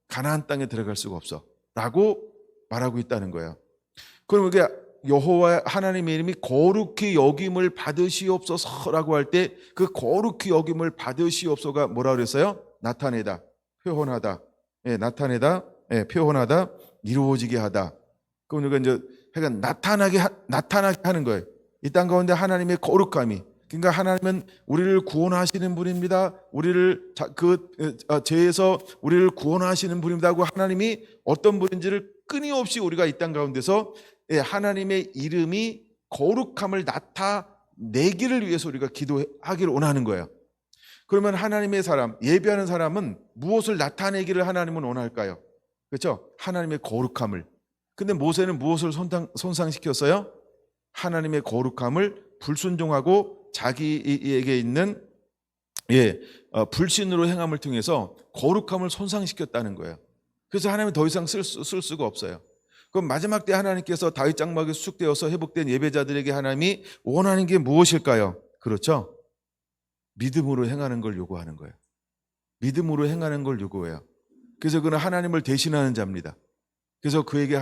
가나안 땅에 들어갈 수가 없어 라고 말하고 있다는 거예요. 그럼 이게 여호와 하나님의 이름이 거룩히 여김을 받으시옵소서라고 할 때 그 거룩히 여김을 받으시옵소서가 뭐라 그랬어요? 나타내다, 표현하다, 나타내다, 표현하다, 이루어지게 하다. 그럼 우리가 이제 나타나게 하는 거예요. 이 땅 가운데 하나님의 거룩함이, 그러니까 하나님은 우리를 구원하시는 분입니다. 우리를 죄에서 우리를 구원하시는 분입니다 하고 하나님이 어떤 분인지를 끊임없이 우리가 이 땅 가운데서 하나님의 이름이 거룩함을 나타내기를 위해서 우리가 기도하기를 원하는 거예요. 그러면 하나님의 사람, 예배하는 사람은 무엇을 나타내기를 하나님은 원할까요? 그렇죠? 하나님의 거룩함을. 근데 모세는 무엇을 손상시켰어요? 하나님의 거룩함을 불순종하고 자기에게 있는 불신으로 행함을 통해서 거룩함을 손상시켰다는 거예요. 그래서 하나님은 더 이상 쓸 수가 없어요. 그럼 마지막 때 하나님께서 다윗 장막에 수축되어서 회복된 예배자들에게 하나님이 원하는 게 무엇일까요? 그렇죠? 믿음으로 행하는 걸 요구하는 거예요. 믿음으로 행하는 걸 요구해요. 그래서 그는 하나님을 대신하는 자입니다. 그래서 그에게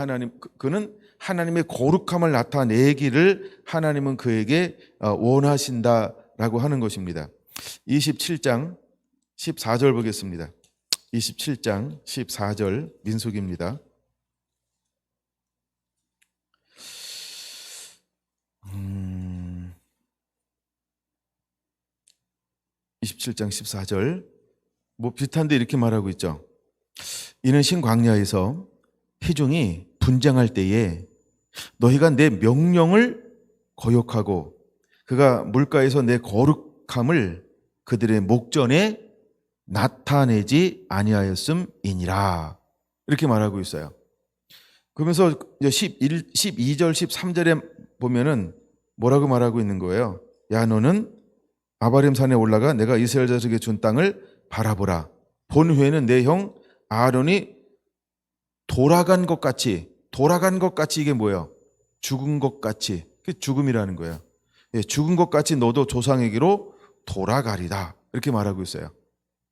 그는 하나님의 거룩함을 나타내기를 하나님은 그에게 원하신다라고 하는 것입니다. 27장 14절 보겠습니다. 27장 14절 민수기입니다. 27장 14절 뭐 비슷한데 이렇게 말하고 있죠. 이는 신광야에서 회중이 분쟁할 때에 너희가 내 명령을 거역하고 그가 물가에서 내 거룩함을 그들의 목전에 나타내지 아니하였음이니라. 이렇게 말하고 있어요. 그러면서 12절 13절에 보면은 뭐라고 말하고 있는 거예요? 야, 너는 아바림 산에 올라가 내가 이스라엘 자손에게 준 땅을 바라보라. 본 후에는 내 형 아론이 돌아간 것 같이 이게 뭐예요? 죽은 것 같이. 그게 죽음이라는 거예요. 죽은 것 같이 너도 조상에게로 돌아가리다. 이렇게 말하고 있어요.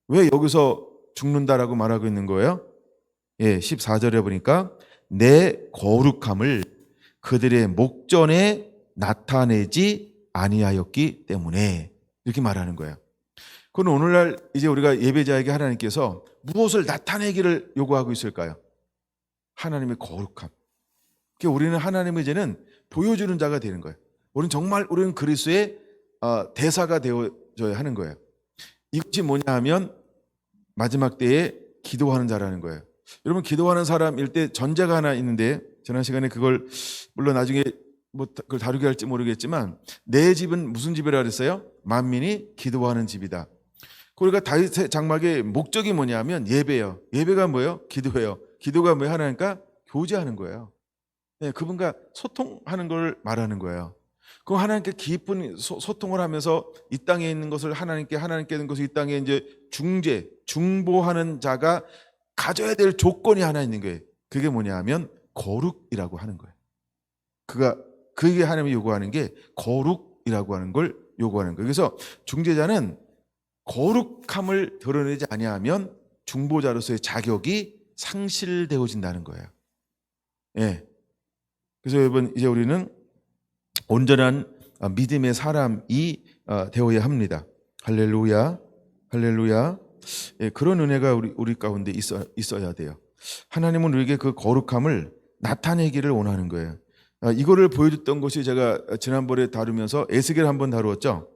왜 여기서 죽는다라고 말하고 있는 거예요? 14절에 보니까 내 거룩함을 그들의 목전에 나타내지 아니하였기 때문에 이렇게 말하는 거예요. 그건 오늘날 이제 우리가 예배자에게 하나님께서 무엇을 나타내기를 요구하고 있을까요? 하나님의 거룩함. 그러니까 우리는 하나님의 이제는 보여주는 자가 되는 거예요. 우리는 그리스도의 대사가 되어져야 하는 거예요. 이것이 뭐냐 하면 마지막 때에 기도하는 자라는 거예요. 여러분, 기도하는 사람일 때 전제가 하나 있는데 지난 시간에 그걸 물론 나중에 그걸 다루게 할지 모르겠지만 내 집은 무슨 집이라 그랬어요? 만민이 기도하는 집이다. 그러니까 다윗의 장막의 목적이 뭐냐면 예배예요. 예배가 뭐예요? 기도예요. 기도가 뭐예요? 하나님과 교제하는 거예요. 그분과 소통하는 걸 말하는 거예요. 그럼 하나님께 깊은 소통을 하면서 이 땅에 있는 것을 하나님께 있는 것을 이 땅에 이제 중보하는 자가 가져야 될 조건이 하나 있는 거예요. 그게 뭐냐 하면 거룩이라고 하는 거예요. 그게 하나님이 요구하는 게 거룩이라고 하는 걸 요구하는 거예요. 그래서 중재자는 거룩함을 드러내지 아니하면 중보자로서의 자격이 상실되어진다는 거예요. 그래서 여러분, 이제 우리는 온전한 믿음의 사람이 되어야 합니다. 할렐루야, 할렐루야. 그런 은혜가 우리 가운데 있어야 돼요. 하나님은 우리에게 그 거룩함을 나타내기를 원하는 거예요. 이거를 보여줬던 것이 제가 지난번에 다루면서 에스겔 한번 다루었죠.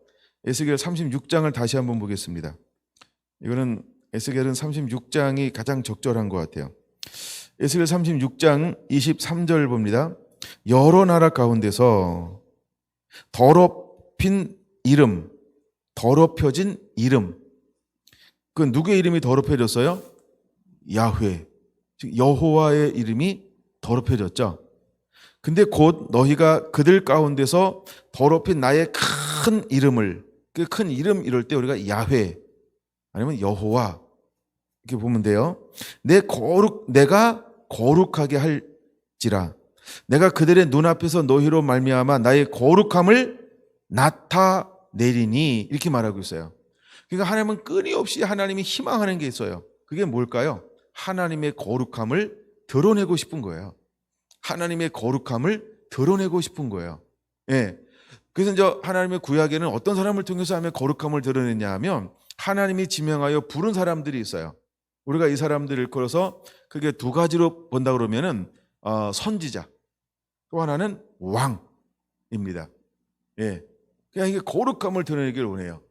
에스겔 36장을 다시 한번 보겠습니다. 이거는 에스겔은 36장이 가장 적절한 것 같아요. 에스겔 36장 23절 봅니다. 여러 나라 가운데서 더럽혀진 이름. 그 누구의 이름이 더럽혀졌어요? 야훼, 즉 여호와의 이름이 더럽혀졌죠. 근데 곧 너희가 그들 가운데서 더럽힌 나의 큰 이름을, 그 큰 이름 이럴 때 우리가 야훼 아니면 여호와 이렇게 보면 돼요. 내가 거룩하게 할지라. 내가 그들의 눈앞에서 너희로 말미암아 나의 거룩함을 나타내리니, 이렇게 말하고 있어요. 그러니까 하나님은 끊임없이 하나님이 희망하는 게 있어요. 그게 뭘까요? 하나님의 거룩함을 드러내고 싶은 거예요. 하나님의 거룩함을 드러내고 싶은 거예요. 예. 그래서 이제 하나님의 구약에는 어떤 사람을 통해서 하면 거룩함을 드러내냐 하면 하나님이 지명하여 부른 사람들이 있어요. 우리가 이 사람들을 걸어서 그게 두 가지로 본다 그러면은 선지자, 또 하나는 왕입니다. 예. 그냥 이게 거룩함을 드러내기를 원해요.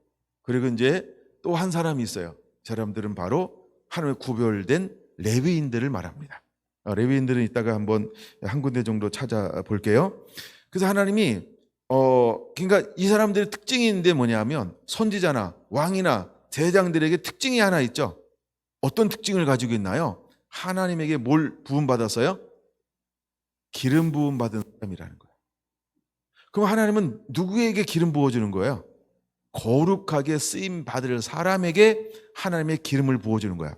그리고 이제 또 한 사람이 있어요. 사람들은 바로 하나님의 구별된 레위인들을 말합니다. 레위인들은 이따가 한번 한 군데 정도 찾아볼게요. 그래서 하나님이 그러니까 이 사람들의 특징이 있는데 뭐냐면 선지자나 왕이나 제사장들에게 특징이 하나 있죠. 어떤 특징을 가지고 있나요? 하나님에게 뭘 부음받았어요? 기름 부음받은 사람이라는 거예요. 그럼 하나님은 누구에게 기름 부어주는 거예요? 거룩하게 쓰임 받을 사람에게 하나님의 기름을 부어주는 거야.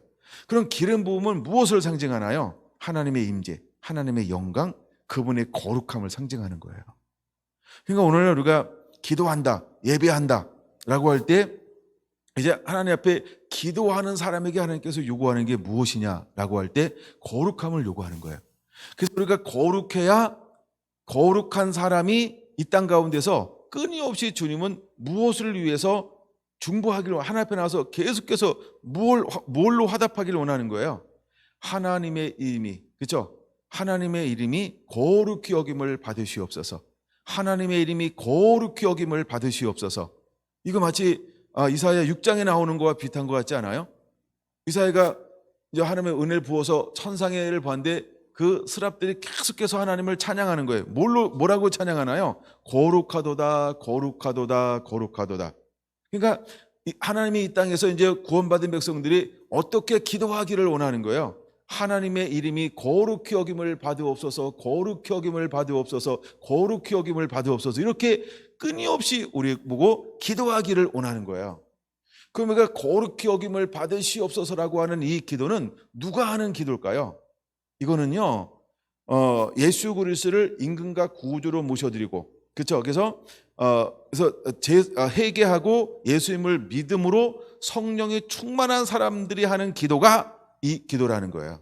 그럼 기름 부음은 무엇을 상징하나요? 하나님의 임재, 하나님의 영광, 그분의 거룩함을 상징하는 거예요. 그러니까 오늘 우리가 기도한다, 예배한다 라고 할 때 이제 하나님 앞에 기도하는 사람에게 하나님께서 요구하는 게 무엇이냐라고 할 때 거룩함을 요구하는 거예요. 그래서 우리가 거룩해야 거룩한 사람이 이 땅 가운데서 끊임없이 주님은 무엇을 위해서 중보하기를, 하나님 앞에 나와서 계속해서 뭘로 화답하기를 원하는 거예요? 하나님의 이름이, 그렇죠? 하나님의 이름이 거룩히 여김을 받으시옵소서. 하나님의 이름이 거룩히 여김을 받으시옵소서. 이거 마치 이사야 6장에 나오는 거와 비슷한 것 같지 않아요? 이사야가 이제 하나님의 은혜를 부어서 천상의 를 봤는데 그 스랍들이 계속해서 하나님을 찬양하는 거예요. 뭐라고 찬양하나요? 거룩하도다, 거룩하도다, 거룩하도다. 그러니까 하나님이 이 땅에서 이제 구원받은 백성들이 어떻게 기도하기를 원하는 거예요? 하나님의 이름이 거룩히 여김을 받으옵소서, 거룩히 여김을 받으옵소서, 거룩히 여김을 받으옵소서. 이렇게 끊임없이 우리 보고 기도하기를 원하는 거예요. 그러니까 거룩히 여김을 받으시옵소서라고 하는 이 기도는 누가 하는 기도일까요? 이거는요, 예수 그리스도를 임금과 구주로 모셔드리고, 그렇죠? 그래서 회개하고 예수님을 믿음으로 성령이 충만한 사람들이 하는 기도가 이 기도라는 거예요.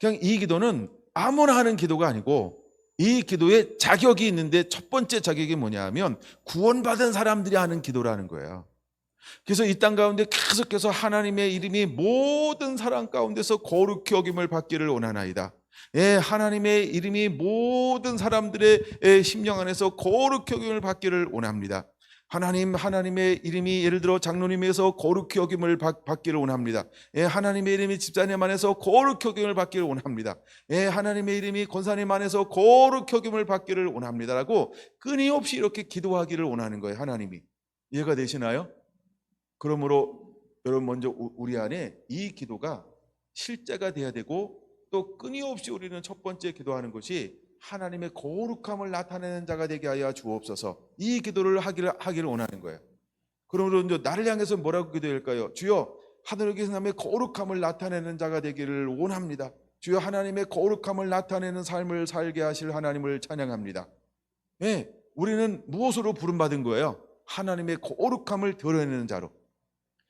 그냥 이 기도는 아무나 하는 기도가 아니고 이 기도에 자격이 있는데 첫 번째 자격이 뭐냐 하면 구원받은 사람들이 하는 기도라는 거예요. 그래서 이 땅 가운데 계속해서 하나님의 이름이 모든 사람 가운데서 거룩히 여김을 받기를 원하나이다. 예, 하나님의 이름이 모든 사람들의 심령 안에서 거룩히 여김을 받기를 원합니다. 하나님의 이름이 예를 들어 장로님에서 거룩히 여김을 받기를 원합니다. 예, 하나님의 이름이 집사님 안에서 거룩히 여김을 받기를 원합니다. 예, 하나님의 이름이 권사님 안에서 거룩히 여김을 받기를 원합니다라고 끊임없이 이렇게 기도하기를 원하는 거예요. 하나님이. 이해가 되시나요? 그러므로 여러분 먼저 우리 안에 이 기도가 실제가 돼야 되고 또 끊임없이 우리는 첫 번째 기도하는 것이 하나님의 거룩함을 나타내는 자가 되게 하여 주옵소서. 이 기도를 하기를 원하는 거예요. 그러므로 이제 나를 향해서 뭐라고 기도할까요? 주여 하늘에 계신 하나님의 거룩함을 나타내는 자가 되기를 원합니다. 주여 하나님의 거룩함을 나타내는 삶을 살게 하실 하나님을 찬양합니다. 네, 우리는 무엇으로 부름받은 거예요? 하나님의 거룩함을 드러내는 자로.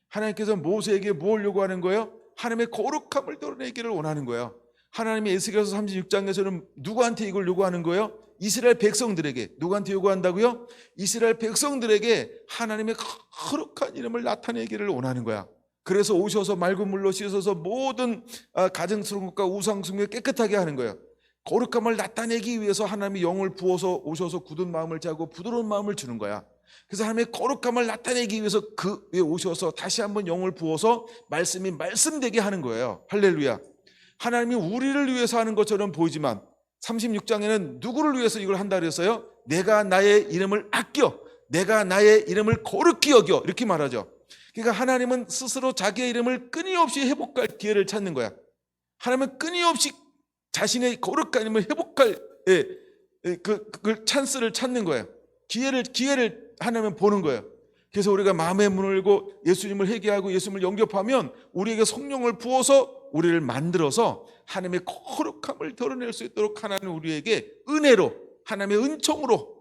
하나님께서 모세에게 뭘 요구하는 거예요? 하나님의 거룩함을 드러내기를 원하는 거예요. 하나님의 에스겔서 36장에서는 누구한테 이걸 요구하는 거예요? 이스라엘 백성들에게. 누구한테 요구한다고요? 이스라엘 백성들에게 하나님의 거룩한 이름을 나타내기를 원하는 거야. 그래서 오셔서 맑은 물로 씻어서 모든 가증스러운 것과 우상숭배 깨끗하게 하는 거예요. 거룩함을 나타내기 위해서 하나님이 영을 부어서 오셔서 굳은 마음을 짜고 부드러운 마음을 주는 거야. 그래서 하나님의 거룩함을 나타내기 위해서 그 위에 오셔서 다시 한번 영을 부어서 말씀이 말씀되게 하는 거예요. 할렐루야. 하나님이 우리를 위해서 하는 것처럼 보이지만 36장에는 누구를 위해서 이걸 한다 그랬어요? 내가 나의 이름을 아껴, 내가 나의 이름을 거룩히 여겨, 이렇게 말하죠. 그러니까 하나님은 스스로 자기의 이름을 끊임없이 회복할 기회를 찾는 거야. 하나님은 끊임없이 자신의 거룩한 이름을 회복할 그 찬스를 찾는 거예요. 기회를 하나님은 보는 거예요. 그래서 우리가 마음의 문을 열고 예수님을 회개하고 예수님을 영접하면 우리에게 성령을 부어서 우리를 만들어서 하나님의 거룩함을 드러낼 수 있도록 하나님 우리에게 은혜로, 하나님의 은총으로,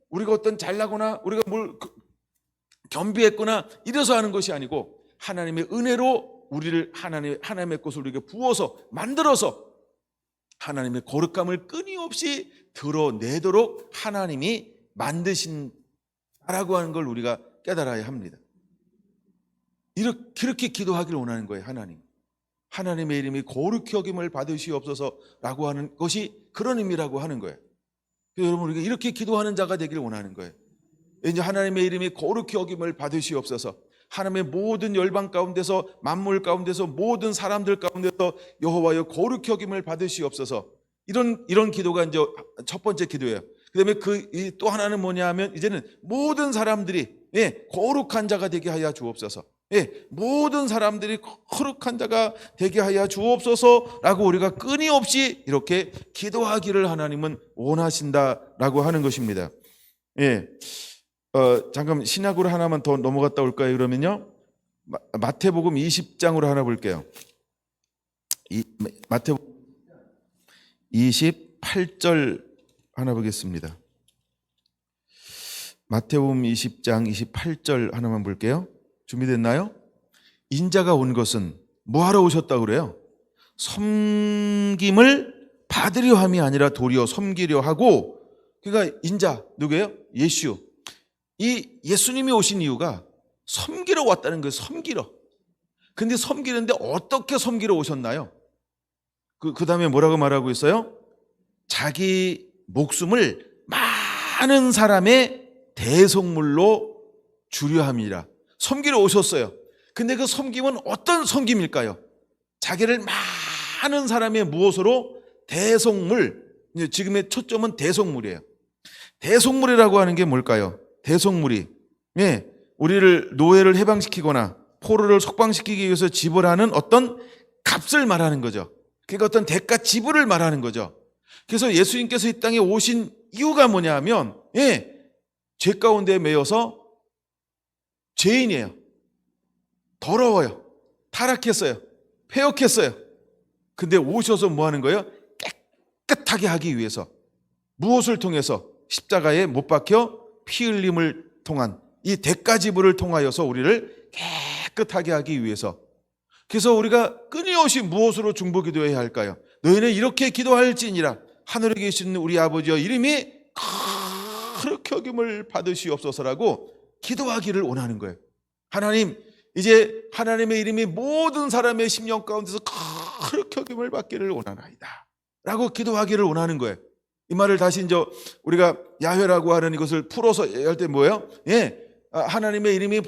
우리가 어떤 잘나거나 우리가 뭘 겸비했거나 이래서 하는 것이 아니고 하나님의 은혜로 우리를 하나님의 것을 우리에게 부어서 만들어서 하나님의 거룩함을 끊임없이 드러내도록 하나님이 만드신다라고 하는 걸 우리가 깨달아야 합니다. 이렇게 기도하기를 원하는 거예요. 하나님의 이름이 거룩히 여김을 받으시옵소서라고 하는 것이 그런 의미라고 하는 거예요. 여러분, 우리가 이렇게 기도하는 자가 되기를 원하는 거예요. 이제 하나님의 이름이 거룩히 여김을 받으시옵소서. 하나님의 모든 열방 가운데서, 만물 가운데서, 모든 사람들 가운데서 여호와여 거룩히 여김을 받으시옵소서. 이런 기도가 이제 첫 번째 기도예요. 그다음에 또 하나는 뭐냐 하면 이제는 모든 사람들이 거룩한 자가 되게 하여 주옵소서. 모든 사람들이 거룩한 자가 되게 하여 주옵소서라고 우리가 끊임없이 이렇게 기도하기를 하나님은 원하신다라고 하는 것입니다. 잠깐 신약으로 하나만 더 넘어갔다 올까요? 그러면요, 마태복음 20장으로 하나 볼게요. 마태복음 28절 하나 보겠습니다. 마태복음 20장 28절 하나만 볼게요. 준비됐나요? 인자가 온 것은 뭐하러 오셨다고 그래요? 섬김을 받으려 함이 아니라 도리어 섬기려 하고. 그러니까 인자 누구예요? 예수. 이 예수님이 오신 이유가 섬기러 왔다는 거예요. 섬기러. 근데 섬기는데 어떻게 섬기러 오셨나요? 그 다음에 뭐라고 말하고 있어요? 자기 목숨을 많은 사람의 대속물로 주려 함이라. 섬기러 오셨어요. 근데 그 섬김은 어떤 섬김일까요? 자기를 많은 사람의 무엇으로? 대속물. 지금의 초점은 대속물이에요. 대속물이라고 하는 게 뭘까요? 대속물이 우리를 노예를 해방시키거나 포로를 석방시키기 위해서 지불하는 어떤 값을 말하는 거죠. 그러니까 어떤 대가 지불을 말하는 거죠. 그래서 예수님께서 이 땅에 오신 이유가 뭐냐 하면 죄 가운데 매여서 죄인이에요. 더러워요. 타락했어요. 패역했어요. 근데 오셔서 뭐 하는 거예요? 깨끗하게 하기 위해서 무엇을 통해서? 십자가에 못 박혀 피 흘림을 통한 이 대가 지불을 통하여서 우리를 깨끗하게 하기 위해서. 그래서 우리가 끊임없이 무엇으로 중보 기도해야 할까요? 너희는 이렇게 기도할지니라 하늘에 계신 우리 아버지여 이름이 거룩히 여김을 받으시옵소서라고 기도하기를 원하는 거예요. 하나님, 이제 하나님의 이름이 모든 사람의 심령 가운데서 거룩히 여김을 받기를 원하나이다 라고 기도하기를 원하는 거예요. 이 말을 다시 이제 우리가 야훼라고 하는 이것을 풀어서 할 때 뭐예요? 하나님의 이름이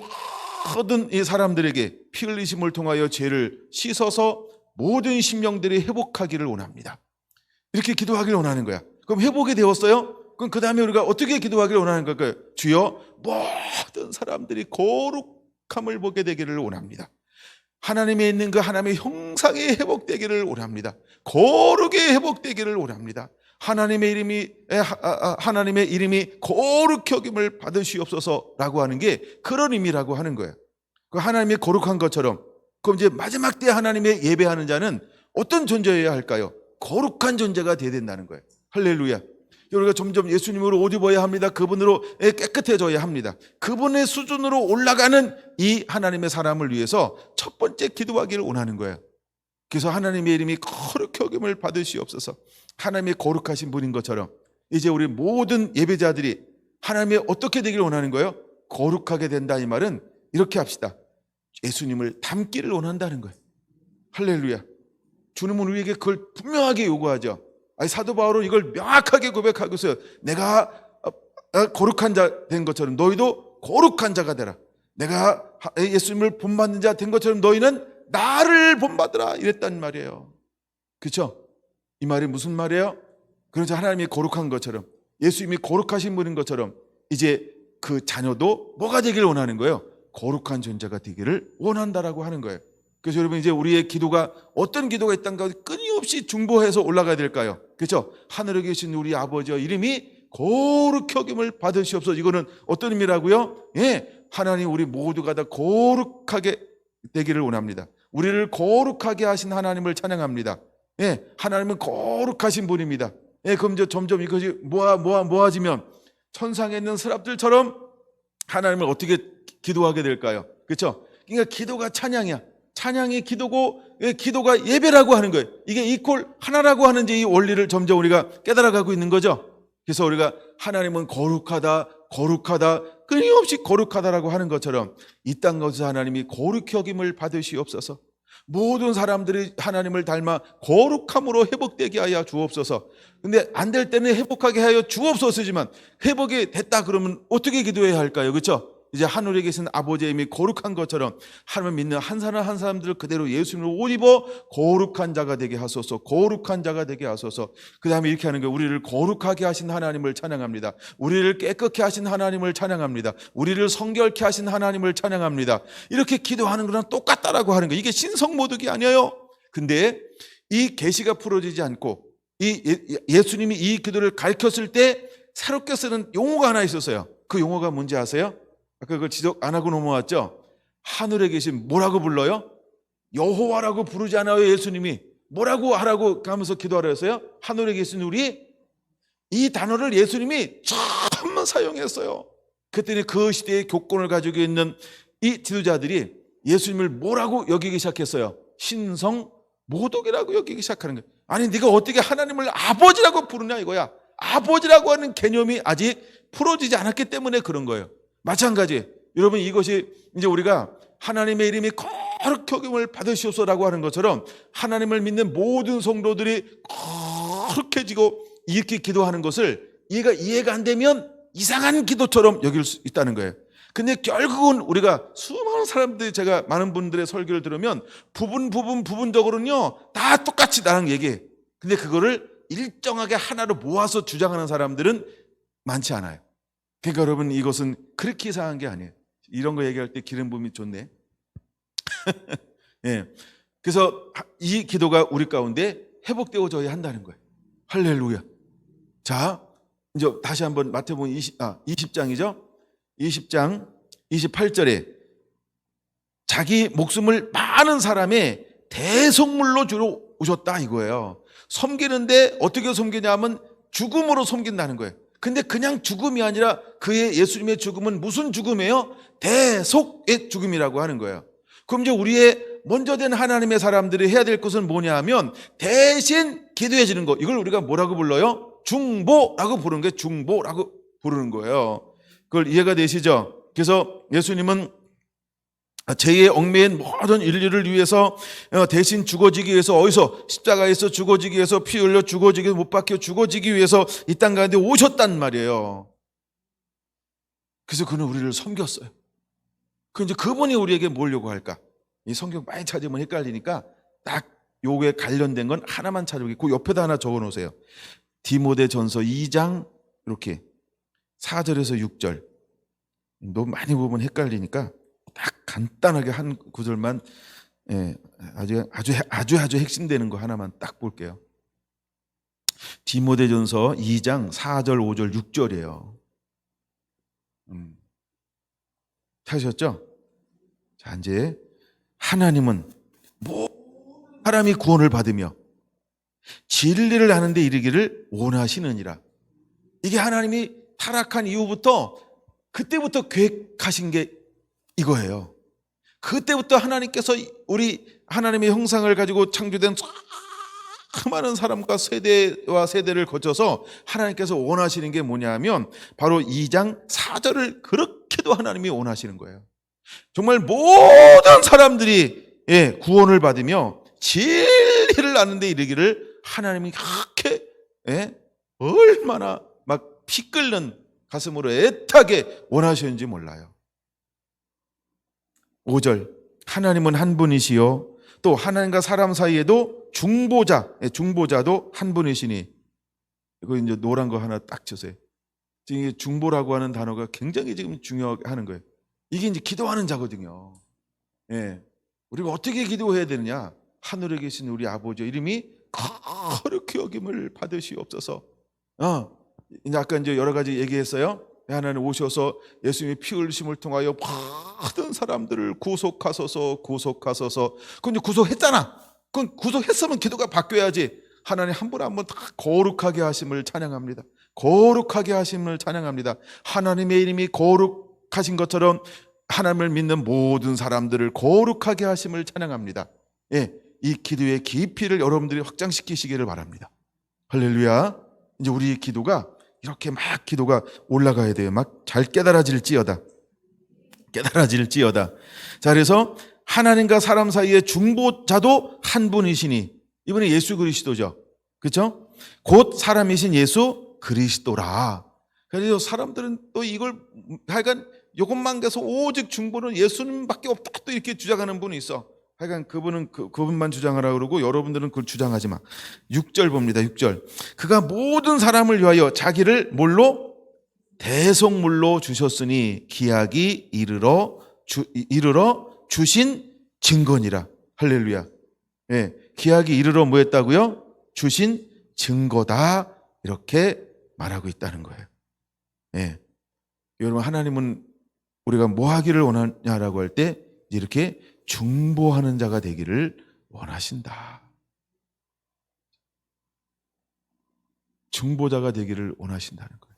모든 이 사람들에게 피 흘리심을 통하여 죄를 씻어서 모든 심령들이 회복하기를 원합니다. 이렇게 기도하기를 원하는 거야. 그럼 회복이 되었어요? 그럼 그 다음에 우리가 어떻게 기도하기를 원하는 걸까요? 주여 모든 사람들이 거룩함을 보게 되기를 원합니다. 하나님에 있는 그 하나님의 형상이 회복되기를 원합니다. 거룩이 회복되기를 원합니다. 하나님의 이름이 거룩히 여김을 받으시옵소서라고 하는 게 그런 의미라고 하는 거예요. 그 하나님이 거룩한 것처럼, 그럼 이제 마지막 때 하나님의 예배하는 자는 어떤 존재여야 할까요? 거룩한 존재가 되어야 된다는 거예요. 할렐루야. 우리가 점점 예수님으로 옷 입어야 합니다. 그분으로 깨끗해져야 합니다. 그분의 수준으로 올라가는 이 하나님의 사람을 위해서 첫 번째 기도하기를 원하는 거예요. 그래서 하나님의 이름이 거룩히 여김을 받으시옵소서. 하나님의 거룩하신 분인 것처럼 이제 우리 모든 예배자들이 하나님의 어떻게 되기를 원하는 거예요? 거룩하게 된다. 이 말은 이렇게 합시다. 예수님을 닮기를 원한다는 거예요. 할렐루야. 주님은 우리에게 그걸 분명하게 요구하죠. 사도 바울은 이걸 명확하게 고백하고 있어요. 내가 거룩한 자 된 것처럼 너희도 거룩한 자가 되라. 내가 예수님을 본받는 자 된 것처럼 너희는 나를 본받으라 이랬단 말이에요. 그렇죠? 이 말이 무슨 말이에요? 그래서 하나님이 거룩한 것처럼, 예수님이 거룩하신 분인 것처럼 이제 그 자녀도 뭐가 되기를 원하는 거예요? 거룩한 존재가 되기를 원한다라고 하는 거예요. 그래서 여러분, 이제 우리의 기도가 어떤 기도가 있다는 가 끊임없이 끊임없이 중보해서 올라가야 될까요? 그렇죠? 하늘에 계신 우리 아버지여 이름이 거룩히 여김을 받으시옵소서. 이거는 어떤 의미라고요? 예, 하나님 우리 모두가 다 거룩하게 되기를 원합니다. 우리를 거룩하게 하신 하나님을 찬양합니다. 예, 하나님은 거룩하신 분입니다. 예, 그럼 이제 점점 이것이 모아지면 천상에 있는 스랍들처럼 하나님을 어떻게 기도하게 될까요? 그렇죠? 그러니까 기도가 찬양이야. 찬양이 기도고, 예, 기도가 예배라고 하는 거예요. 이게 이퀄 하나라고 하는 이 원리를 점점 우리가 깨달아가고 있는 거죠. 그래서 우리가 하나님은 거룩하다, 거룩하다, 끊임없이 거룩하다라고 하는 것처럼 이 땅 가운데서 하나님이 거룩히 여김을 받으시옵소서. 모든 사람들이 하나님을 닮아 거룩함으로 회복되게 하여 주옵소서. 근데 안 될 때는 회복하게 하여 주옵소서지만 회복이 됐다 그러면 어떻게 기도해야 할까요? 그렇죠? 이제 하늘에 계신 아버지의 이름이 거룩한 것처럼 하나님을 믿는 한 사람 한 사람들을 그대로 예수님을 옷 입어 거룩한 자가 되게 하소서. 거룩한 자가 되게 하소서. 그 다음에 이렇게 하는 거예요. 우리를 거룩하게 하신 하나님을 찬양합니다. 우리를 깨끗게 하신 하나님을 찬양합니다. 우리를 성결케 하신 하나님을 찬양합니다. 이렇게 기도하는 거랑 똑같다라고 하는 거예요. 이게 신성모독이 아니에요. 근데 이 계시가 풀어지지 않고 예수님이 이 기도를 가르쳤을 때 새롭게 쓰는 용어가 하나 있었어요. 그 용어가 뭔지 아세요? 아까 그걸 지적 안 하고 넘어왔죠? 하늘에 계신 뭐라고 불러요? 여호와라고 부르지 않아요. 예수님이 뭐라고 하라고 하면서 기도하라 했어요? 하늘에 계신 우리, 이 단어를 예수님이 처음 사용했어요. 그랬더니 그 시대의 교권을 가지고 있는 이 지도자들이 예수님을 뭐라고 여기기 시작했어요? 신성 모독이라고 여기기 시작하는 거예요. 아니 네가 어떻게 하나님을 아버지라고 부르냐 이거야. 아버지라고 하는 개념이 아직 풀어지지 않았기 때문에 그런 거예요. 마찬가지 여러분, 이것이 이제 우리가 하나님의 이름이 거룩히 여김을 받으시옵소서라고 하는 것처럼 하나님을 믿는 모든 성도들이 거룩해지고 이렇게 기도하는 것을 이해가 안 되면 이상한 기도처럼 여길 수 있다는 거예요. 근데 결국은 우리가 수많은 사람들이, 제가 많은 분들의 설교를 들으면 부분적으로는요 다 똑같이 나랑 얘기해. 근데 그거를 일정하게 하나로 모아서 주장하는 사람들은 많지 않아요. 그러니까 여러분, 이것은 그렇게 이상한 게 아니에요. 이런 거 얘기할 때 기름 부음이 좋네. 예. 그래서 이 기도가 우리 가운데 회복되어져야 한다는 거예요. 할렐루야. 자, 이제 다시 한번 마태복음 20장이죠. 20장 28절에 자기 목숨을 많은 사람의 대속물로 주러 오셨다 이거예요. 섬기는데 어떻게 섬기냐면 죽음으로 섬긴다는 거예요. 근데 그냥 죽음이 아니라 그의 예수님의 죽음은 무슨 죽음이에요? 대속의 죽음이라고 하는 거예요. 그럼 이제 우리의 먼저 된 하나님의 사람들이 해야 될 것은 뭐냐 하면 대신 기도해 주는 거. 이걸 우리가 뭐라고 불러요? 중보라고 부르는 게 중보라고 부르는 거예요. 그걸 이해가 되시죠? 그래서 예수님은 죄에 얽매인 모든 인류를 위해서 대신 죽어지기 위해서, 어디서? 십자가에서 죽어지기 위해서, 피 흘려 죽어지기 위해서, 못 박혀 죽어지기 위해서 이 땅 가운데 오셨단 말이에요. 그래서 그는 우리를 섬겼어요. 이제 그분이 우리에게 뭐려고 할까? 이 성경 많이 찾으면 헷갈리니까 딱 요게 관련된 건 하나만 찾으고 그 옆에다 하나 적어 놓으세요. 디모데전서 2장 이렇게 4절에서 6절. 너무 많이 보면 헷갈리니까 딱 간단하게 한 구절만, 아주 핵심되는 거 하나만 딱 볼게요. 디모데전서 2장 4절, 5절, 6절이에요. 찾으셨죠? 자, 이제 하나님은 모든 사람이 구원을 받으며 진리를 아는 데 이르기를 원하시느니라. 이게 하나님이 타락한 이후부터 그때부터 계획하신 게 이거예요. 그때부터 하나님께서 우리 하나님의 형상을 가지고 창조된 수많은 사람과 세대와 세대를 거쳐서 하나님께서 원하시는 게 뭐냐면 바로 2장 4절을 그렇게도 하나님이 원하시는 거예요. 정말 모든 사람들이 구원을 받으며 진리를 아는 데 이르기를 하나님이 그렇게 얼마나 막 피 끓는 가슴으로 애타게 원하시는지 몰라요. 5절, 하나님은 한 분이시요 또 하나님과 사람 사이에도 중보자도 한 분이시니, 이거 이제 노란 거 하나 딱 주세요. 지금 중보라고 하는 단어가 굉장히 지금 중요하는 거예요. 이게 이제 기도하는 자거든요. 우리가 어떻게 기도해야 되느냐? 하늘에 계신 우리 아버지 이름이 거룩히 여김을 받으시옵소서. 이제 아까 이제 여러 가지 얘기했어요. 하나님 오셔서 예수님의 피 흘리심을 통하여 모든 사람들을 구속하소서. 그건 이제 구속했잖아. 그건 구속했으면 기도가 바뀌어야지. 하나님 한 분 한 분 다 거룩하게 하심을 찬양합니다. 거룩하게 하심을 찬양합니다. 하나님의 이름이 거룩하신 것처럼 하나님을 믿는 모든 사람들을 거룩하게 하심을 찬양합니다. 예, 이 기도의 깊이를 여러분들이 확장시키시기를 바랍니다. 할렐루야. 이제 우리 기도가 이렇게 막 기도가 올라가야 돼요. 막 잘 깨달아질지어다. 자, 그래서 하나님과 사람 사이의 중보자도 한 분이시니, 이분이 예수 그리스도죠. 그렇죠? 곧 사람이신 예수 그리스도라. 그래서 사람들은 또 이걸 하여간 이것만 계서 오직 중보는 예수님밖에 없다 또 이렇게 주장하는 분이 있어. 하여간 그분은 그분만 주장하라고 그러고 여러분들은 그걸 주장하지 마. 6절 봅니다. 6절. 그가 모든 사람을 위하여 자기를 뭘로? 대속물로 주셨으니 기약이 이르러 주신 증거니라. 할렐루야. 예, 기약이 이르러 뭐 했다고요? 주신 증거다. 이렇게 말하고 있다는 거예요. 예. 여러분, 하나님은 우리가 뭐 하기를 원하냐라고 할 때 이렇게 중보하는 자가 되기를 원하신다. 중보자가 되기를 원하신다는 거예요.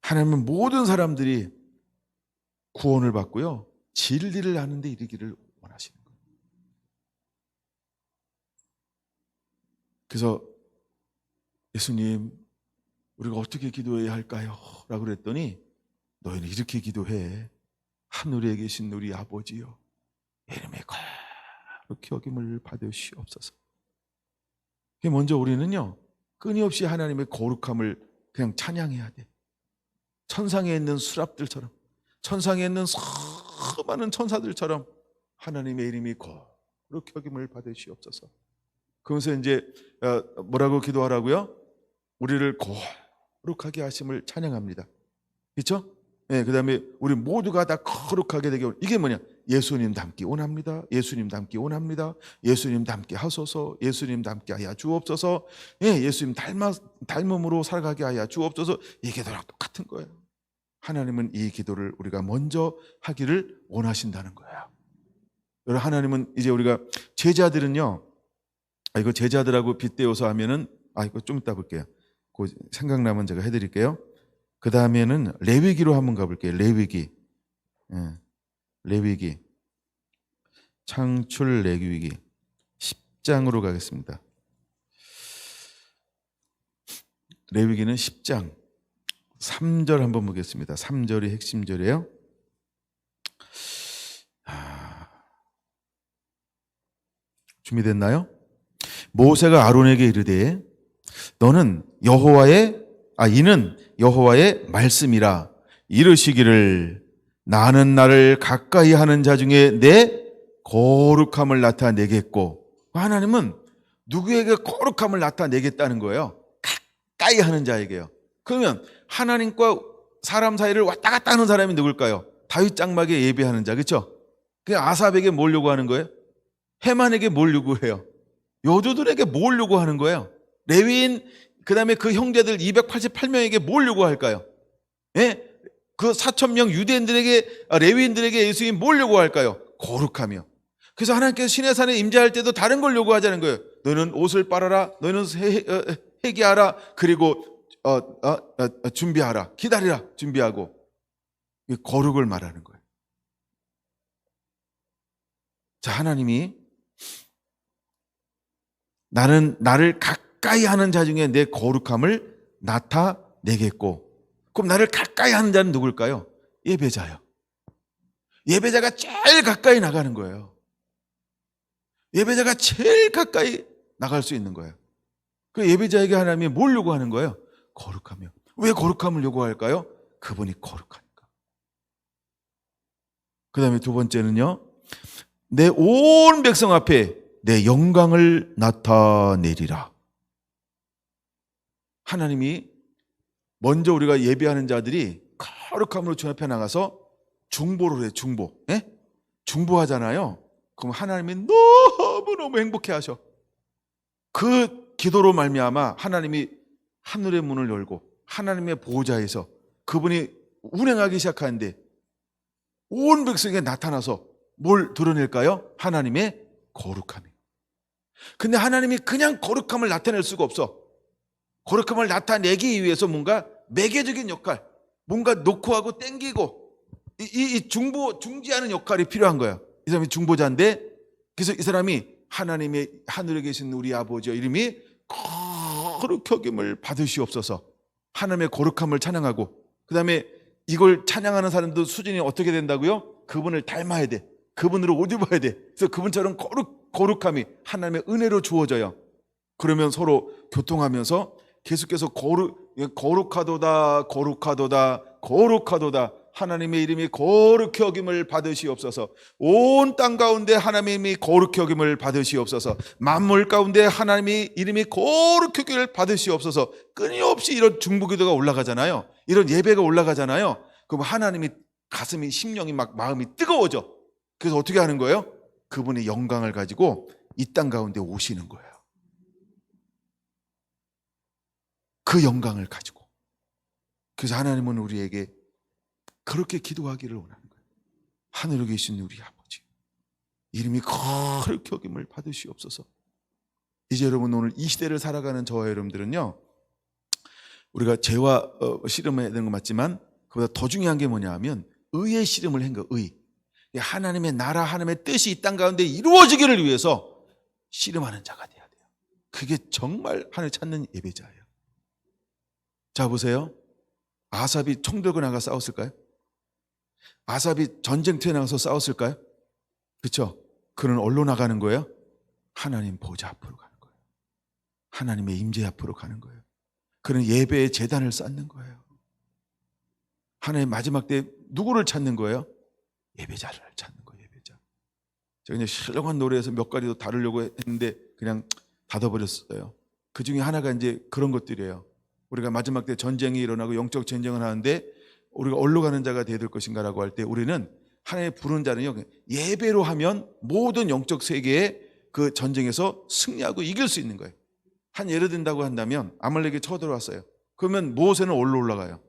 하나님은 모든 사람들이 구원을 받고요, 진리를 아는 데 이르기를 원하시는 거예요. 그래서 예수님, 우리가 어떻게 기도해야 할까요? 라고 그랬더니 너희는 이렇게 기도해. 하늘에 계신 우리 아버지여, 이름에 거룩히 여김을 받으시옵소서. 먼저 우리는요, 끊임없이 하나님의 거룩함을 그냥 찬양해야 돼. 천상에 있는 수랍들처럼, 천상에 있는 수많은 천사들처럼 하나님의 이름이 거룩히 여김을 받으시옵소서. 그러면서 이제 뭐라고 기도하라고요? 우리를 거룩하게 하심을 찬양합니다. 그렇죠? 네, 그 다음에 우리 모두가 다 거룩하게 되게, 이게 뭐냐? 예수님 닮기 원합니다. 예수님 닮기 원합니다. 예수님 닮게 하소서. 예수님 닮게 하여 주옵소서. 예, 예수님 닮음으로 살아가게 하여 주옵소서. 이 기도랑 똑같은 거예요. 하나님은 이 기도를 우리가 먼저 하기를 원하신다는 거예요. 여러분, 하나님은 이제 우리가 제자들은요, 이거 제자들하고 빗대어서 하면은, 이거 좀 이따 볼게요. 그 생각나면 제가 해드릴게요. 그 다음에는 레위기로 한번 가볼게요. 레위기. 예. 레위기. 창출 레위기 10장으로 가겠습니다. 레위기는 10장 3절 한번 보겠습니다. 3절이 핵심절이에요. 준비됐나요? 모세가 아론에게 이르되 너는 이는 여호와의 말씀이라. 이르시기를 나는 나를 가까이 하는 자 중에 내 거룩함을 나타내겠고. 하나님은 누구에게 거룩함을 나타내겠다는 거예요? 가까이 하는 자에게요. 그러면 하나님과 사람 사이를 왔다 갔다 하는 사람이 누굴까요? 다윗 장막에 예배하는 자, 그렇죠? 그 아삽에게 뭘 요구하는 거예요? 헤만에게 뭘 요구해요? 여조들에게 뭘 요구하는 거예요? 레위인, 그 다음에 그 형제들 288명에게 뭘 요구할까요? 예? 그 4,000명 유대인들에게, 레위인들에게 예수님이 뭘 요구할까요? 거룩하며. 그래서 하나님께서 시내산에 임재할 때도 다른 걸 요구하자는 거예요. 너는 옷을 빨아라, 너는 회개하라, 그리고 준비하라, 기다리라, 준비하고. 거룩을 말하는 거예요. 자, 하나님이 나를 가까이 하는 자 중에 내 거룩함을 나타내겠고. 그럼 나를 가까이 하는 자는 누굴까요? 예배자요. 예배자가 제일 가까이 나가는 거예요. 예배자가 제일 가까이 나갈 수 있는 거예요. 그 예배자에게 하나님이 뭘 요구하는 거예요? 거룩하며. 왜 거룩함을 요구할까요? 그분이 거룩하니까. 그 다음에 두 번째는요, 내 온 백성 앞에 내 영광을 나타내리라. 하나님이 먼저 우리가 예배하는 자들이 거룩함으로 주 앞에 나가서 중보를 해요. 중보. 예? 중보하잖아요. 그럼 하나님이 너무너무 행복해 하셔. 그 기도로 말미암아 하나님이 하늘의 문을 열고 하나님의 보호자에서 그분이 운행하기 시작하는데 온 백성에게 나타나서 뭘 드러낼까요? 하나님의 거룩함이. 근데 하나님이 그냥 거룩함을 나타낼 수가 없어. 거룩함을 나타내기 위해서 뭔가 매개적인 역할, 뭔가 놓고 하고 땡기고 이 중지하는 역할이 필요한 거예요. 이 사람이 중보자인데, 그래서 이 사람이 하나님의 하늘에 계신 우리 아버지의 이름이 거룩하심을 받으시옵소서. 하나님의 거룩함을 찬양하고, 그 다음에 이걸 찬양하는 사람도 수준이 어떻게 된다고요? 그분을 닮아야 돼. 그분으로 옷 입어야 돼. 그래서 그분처럼 거룩함이 하나님의 은혜로 주어져요. 그러면 서로 교통하면서 계속해서 거룩하도다, 거룩하도다, 거룩하도다. 하나님의 이름이 거룩히 여김을 받으시옵소서. 온 땅 가운데 하나님이 거룩히 여김을 받으시옵소서. 만물 가운데 하나님의 이름이 거룩히 여김을 받으시옵소서. 끊임없이 이런 중보기도가 올라가잖아요. 이런 예배가 올라가잖아요. 그럼 하나님이 가슴이, 심령이 막 마음이 뜨거워져. 그래서 어떻게 하는 거예요? 그분의 영광을 가지고 이 땅 가운데 오시는 거예요. 그 영광을 가지고. 그래서 하나님은 우리에게 그렇게 기도하기를 원하는 거예요. 하늘에 계신 우리 아버지, 이름이 거룩히 여김을 받으시옵소서. 이제 여러분, 오늘 이 시대를 살아가는 저와 여러분들은요, 우리가 죄와 씨름해야 되는 거 맞지만 그보다 더 중요한 게 뭐냐 하면 의의 씨름을 한 거예요. 의. 하나님의 나라, 하나님의 뜻이 이 땅 가운데 이루어지기를 위해서 씨름하는 자가 돼야 돼요. 그게 정말 하늘 찾는 예배자예요. 자, 보세요. 아삽이 총 들고 나가 싸웠을까요? 아삽이 전쟁터에 나가서 싸웠을까요? 그렇죠? 그는 어디로 나가는 거예요? 하나님 보좌 앞으로 가는 거예요. 하나님의 임재 앞으로 가는 거예요. 그는 예배의 제단을 쌓는 거예요. 하나님 마지막 때 누구를 찾는 거예요? 예배자를 찾는 거예요. 예배자. 제가 그냥 신령한 노래에서 몇 가지 더 다루려고 했는데 그냥 닫아버렸어요. 그 중에 하나가 이제 그런 것들이에요. 우리가 마지막 때 전쟁이 일어나고 영적 전쟁을 하는데 우리가 어디로 가는 자가 되어야 될 것인가라고 할 때 우리는 하나님의 부른 자는요, 예배로 하면 모든 영적 세계의 그 전쟁에서 승리하고 이길 수 있는 거예요. 한 예를 든다고 한다면 아말렉이 쳐들어왔어요. 그러면 모세는 어디로 올라가요?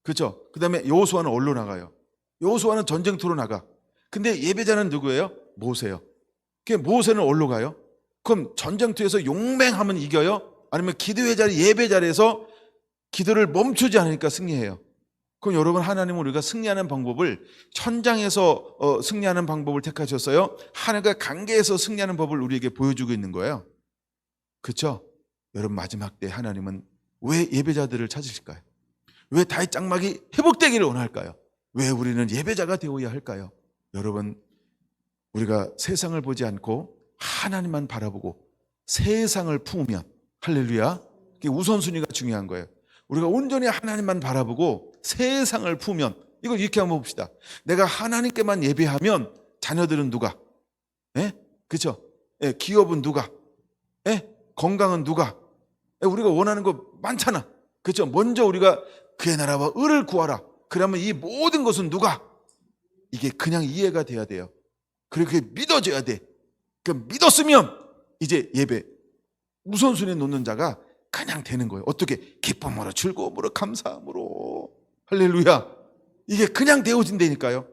그렇죠? 그 다음에 여호수아는 어디로 나가요? 여호수아는 전쟁터로 나가. 근데 예배자는 누구예요? 모세요. 모세는 어디로 가요? 그럼 전쟁터에서 용맹하면 이겨요? 아니면 기도의 자리, 예배 자리에서 기도를 멈추지 않으니까 승리해요? 그럼 여러분, 하나님은 우리가 승리하는 방법을, 천장에서 승리하는 방법을 택하셨어요? 하늘과 관계에서 승리하는 법을 우리에게 보여주고 있는 거예요. 그렇죠? 여러분, 마지막 때 하나님은 왜 예배자들을 찾으실까요? 왜 다윗 장막이 회복되기를 원할까요? 왜 우리는 예배자가 되어야 할까요? 여러분, 우리가 세상을 보지 않고 하나님만 바라보고 세상을 품으면, 할렐루야, 그게 우선순위가 중요한 거예요. 우리가 온전히 하나님만 바라보고 세상을 품으면, 이걸 이렇게 한번 봅시다. 내가 하나님께만 예배하면 자녀들은 누가? 그렇죠? 기업은 누가? 건강은 누가? 우리가 원하는 거 많잖아. 그렇죠? 먼저 우리가 그의 나라와 의를 구하라. 그러면 이 모든 것은 누가? 이게 그냥 이해가 돼야 돼요. 그렇게 믿어져야 돼. 그 믿었으면 이제 예배 우선순위에 놓는 자가 그냥 되는 거예요. 어떻게? 기쁨으로, 즐거움으로, 감사함으로. 할렐루야. 이게 그냥 되어진다니까요.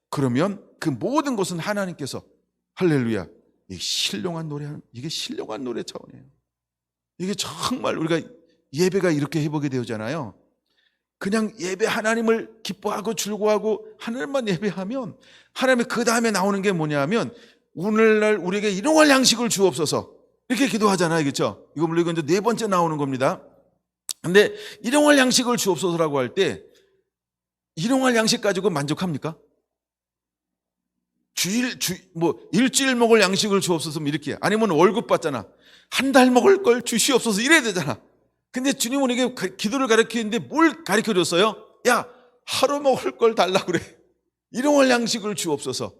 그러면 그 모든 것은 하나님께서, 할렐루야, 이게 신령한 노래 차원이에요. 이게 정말 우리가 예배가 이렇게 해보게 되잖아요. 그냥 예배, 하나님을 기뻐하고 즐거워하고 하늘만 예배하면, 하나님의 그 다음에 나오는 게 뭐냐면, 오늘날 우리에게 일용할 양식을 주옵소서, 이렇게 기도하잖아요. 그렇죠? 이거 물론 이제 네 번째 나오는 겁니다. 근데 일용할 양식을 주옵소서라고 할 때, 일용할 양식 가지고 만족합니까? 일주일 먹을 양식을 주옵소서 이렇게. 아니면 월급 받잖아. 한 달 먹을 걸 주시옵소서 이래야 되잖아. 근데 주님은 이게 기도를 가르치는데 뭘 가르쳐 줬어요? 야, 하루 먹을 걸 달라고 그래. 일용할 양식을 주옵소서.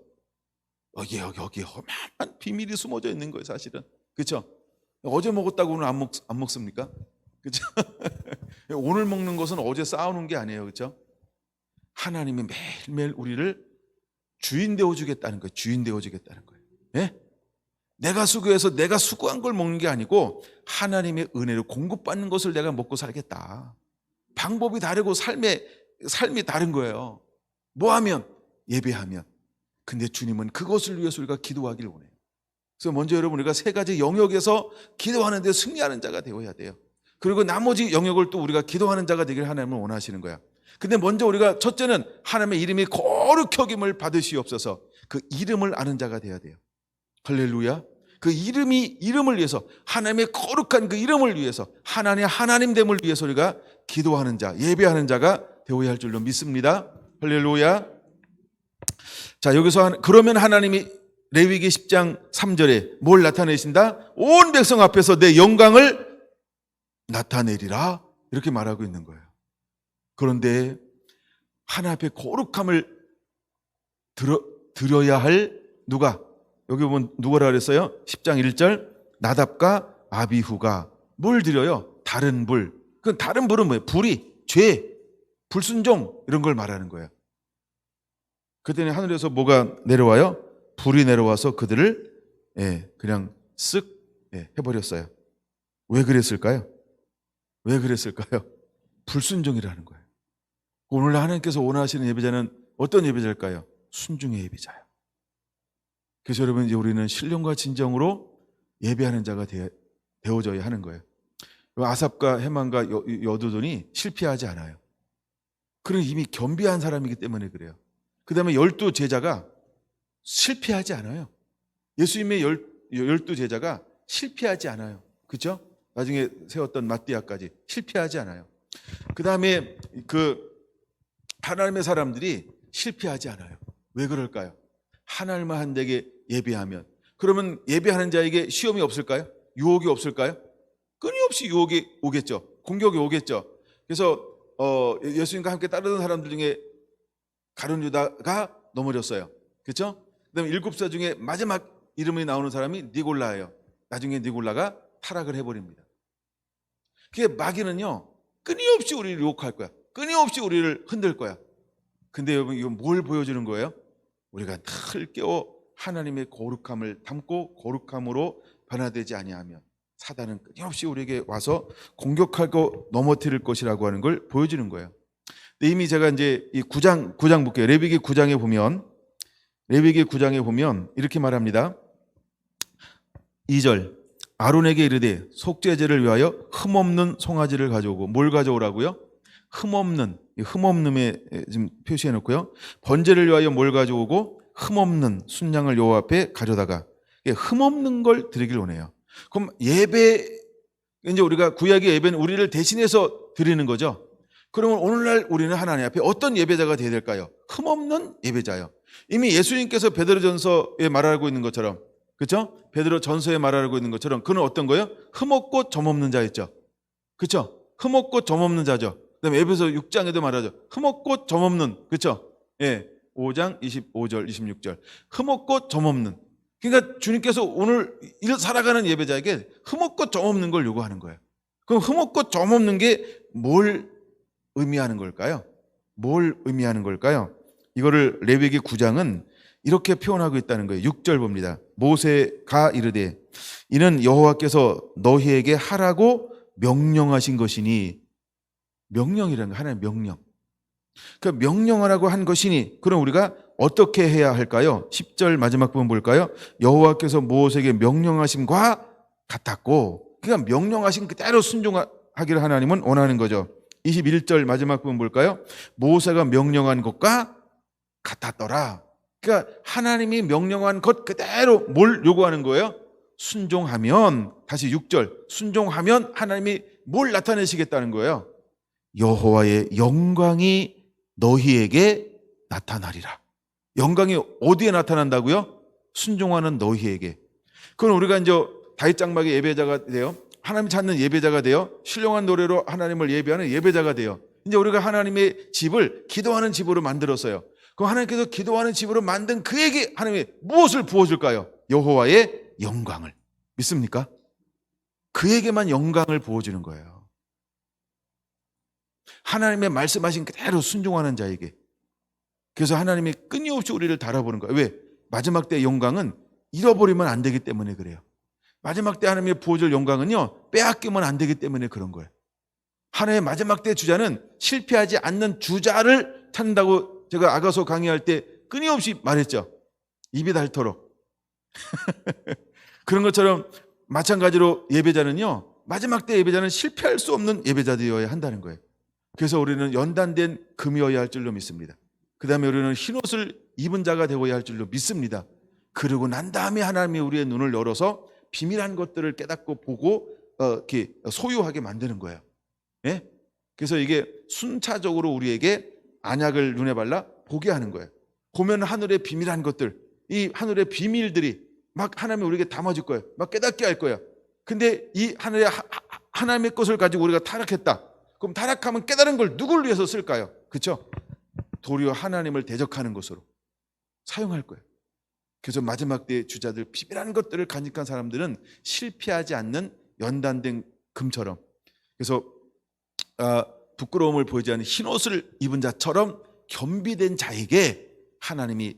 여기 험한 비밀이 숨어져 있는 거예요, 사실은. 그렇죠? 어제 먹었다고 오늘 안 먹습니까? 그렇죠? 오늘 먹는 것은 어제 쌓아놓은 게 아니에요. 그렇죠? 하나님이 매일매일 우리를 주인 되어 주겠다는 거예요. 주인 되어 주겠다는 거예요. 예? 내가 수고해서 내가 수고한 걸 먹는 게 아니고 하나님의 은혜로 공급받는 것을 내가 먹고 살겠다. 방법이 다르고 삶이 다른 거예요. 뭐 하면? 예배하면. 근데 주님은 그것을 위해서 우리가 기도하길 원해요. 그래서 먼저 여러분, 우리가 세 가지 영역에서 기도하는 데 승리하는 자가 되어야 돼요. 그리고 나머지 영역을 또 우리가 기도하는 자가 되기를 하나님은 원하시는 거야. 근데 먼저 우리가 첫째는 하나님의 이름이 거룩히 여김을 받으시옵소서. 그 이름을 아는 자가 되어야 돼요. 할렐루야. 그 이름을 위해서, 하나님의 거룩한 그 이름을 위해서, 하나님됨을 위해서 우리가 기도하는 자, 예배하는 자가 되어야 할 줄로 믿습니다. 할렐루야. 자, 여기서 그러면 하나님이 레위기 10장 3절에 뭘 나타내신다? 온 백성 앞에서 내 영광을 나타내리라, 이렇게 말하고 있는 거예요. 그런데 하나님 앞에 거룩함을 드려야 할 누가? 여기 보면 누구라 그랬어요? 10장 1절 나답과 아비후가 뭘 드려요? 다른 불. 그 다른 불은 뭐예요? 불이, 죄, 불순종, 이런 걸 말하는 거예요. 그랬더니 하늘에서 뭐가 내려와요? 불이 내려와서 그들을 그냥 쓱 해버렸어요. 왜 그랬을까요? 왜 그랬을까요? 불순종이라는 거예요. 오늘 하나님께서 원하시는 예배자는 어떤 예배자일까요? 순종의 예배자예요. 그래서 여러분, 이제 우리는 신령과 진정으로 예배하는 자가 되어져야 하는 거예요. 아삽과 헤만과 여두둔이 실패하지 않아요. 그는 이미 겸비한 사람이기 때문에 그래요. 그 다음에 12제자가 실패하지 않아요. 예수님의 12제자가 실패하지 않아요. 그렇죠? 나중에 세웠던 마띠아까지 실패하지 않아요. 그 다음에 하나님의 사람들이 실패하지 않아요. 왜 그럴까요? 하나님을 한 자에게 예배하면, 그러면 예배하는 자에게 시험이 없을까요? 유혹이 없을까요? 끊임없이 유혹이 오겠죠. 공격이 오겠죠. 그래서 예수님과 함께 따르던 사람들 중에 가룟 유다가 넘어졌어요. 그렇죠? 그다음에 7사 중에 마지막 이름이 나오는 사람이 니골라예요. 나중에 니골라가 타락을 해버립니다. 그게 마귀는요, 끊임없이 우리를 유혹할 거야. 끊임없이 우리를 흔들 거야. 근데 여러분, 이거 뭘 보여주는 거예요? 우리가 늘 깨워 하나님의 거룩함을 담고 거룩함으로 변화되지 아니하면 사단은 끊임없이 우리에게 와서 공격하고 넘어뜨릴 것이라고 하는 걸 보여주는 거예요. 근데 이미 제가 이제 이 9장 볼게요. 레위기 9장에 보면 이렇게 말합니다. 2절 아론에게 이르되 속죄제를 위하여 흠없는 송아지를 가져오고, 뭘 가져오라고요? 흠없는에 지금 표시해 놓고요. 번제를 위하여 뭘 가져오고? 흠없는 순양을 여호와 앞에 가져다가, 흠없는 걸 드리길 원해요. 그럼 예배, 이제 우리가 구약의 예배는 우리를 대신해서 드리는 거죠. 그러면 오늘날 우리는 하나님 앞에 어떤 예배자가 되어야 될까요? 흠없는 예배자요. 이미 예수님께서 베드로전서에 말하고 있는 것처럼, 그렇죠? 베드로전서에 말하고 있는 것처럼 그는 어떤 거예요? 흠없고 점없는 자였죠. 그렇죠? 흠없고 점없는 자죠. 그다음에 에베소 6장에도 말하죠. 흠없고 점없는, 그렇죠? 5장 25절 26절 흠없고 점없는. 그러니까 주님께서 오늘 살아가는 예배자에게 흠없고 점없는 걸 요구하는 거예요. 그럼 흠없고 점없는 게 뭘 의미하는 걸까요? 뭘 의미하는 걸까요? 이거를 레위기 9장은 이렇게 표현하고 있다는 거예요. 6절 봅니다. 모세가 이르되 이는 여호와께서 너희에게 하라고 명령하신 것이니, 명령이라는 거, 하나의 명령. 그 명령하라고 한 것이니, 그럼 우리가 어떻게 해야 할까요? 10절 마지막 부분 볼까요? 여호와께서 모세에게 명령하심과 같았고, 그러니까 명령하신 그대로 순종하기를 하나님은 원하는 거죠. 21절 마지막 부분 볼까요? 모세가 명령한 것과 같았더라. 그러니까 하나님이 명령한 것 그대로 뭘 요구하는 거예요? 순종하면, 다시 6절, 순종하면 하나님이 뭘 나타내시겠다는 거예요? 여호와의 영광이 너희에게 나타나리라. 영광이 어디에 나타난다고요? 순종하는 너희에게. 그럼 우리가 이제 다윗 장막의 예배자가 돼요. 하나님 찾는 예배자가 돼요. 신령한 노래로 하나님을 예배하는 예배자가 돼요. 이제 우리가 하나님의 집을 기도하는 집으로 만들었어요. 그럼 하나님께서 기도하는 집으로 만든 그에게 하나님이 무엇을 부어줄까요? 여호와의 영광을. 믿습니까? 그에게만 영광을 부어주는 거예요. 하나님의 말씀하신 그대로 순종하는 자에게. 그래서 하나님이 끊임없이 우리를 달아보는 거예요. 왜? 마지막 때 영광은 잃어버리면 안 되기 때문에 그래요. 마지막 때 하나님의 부어줄 영광은요, 빼앗기면 안 되기 때문에 그런 거예요. 하나님의 마지막 때 주자는 실패하지 않는 주자를 찾는다고 제가 아가서 강의할 때 끊임없이 말했죠. 입이 닳도록. 그런 것처럼 마찬가지로 예배자는요, 마지막 때 예배자는 실패할 수 없는 예배자되어야 한다는 거예요. 그래서 우리는 연단된 금이어야 할 줄로 믿습니다. 그 다음에 우리는 흰옷을 입은 자가 되어야 할 줄로 믿습니다. 그러고 난 다음에 하나님이 우리의 눈을 열어서 비밀한 것들을 깨닫고 보고 이렇게 소유하게 만드는 거예요. 예? 그래서 이게 순차적으로 우리에게 안약을 눈에 발라 보게 하는 거예요. 보면 하늘의 비밀한 것들, 이 하늘의 비밀들이 막 하나님이 우리에게 담아줄 거예요. 막 깨닫게 할 거예요. 근데 이 하나님의 것을 가지고 우리가 타락했다. 그럼 타락하면 깨달은 걸 누굴 위해서 쓸까요? 그렇죠? 도리어 하나님을 대적하는 것으로 사용할 거예요. 그래서 마지막 때의 주자들, 비밀한 것들을 간직한 사람들은 실패하지 않는 연단된 금처럼, 그래서 부끄러움을 보이지 않는 흰옷을 입은 자처럼 겸비된 자에게 하나님이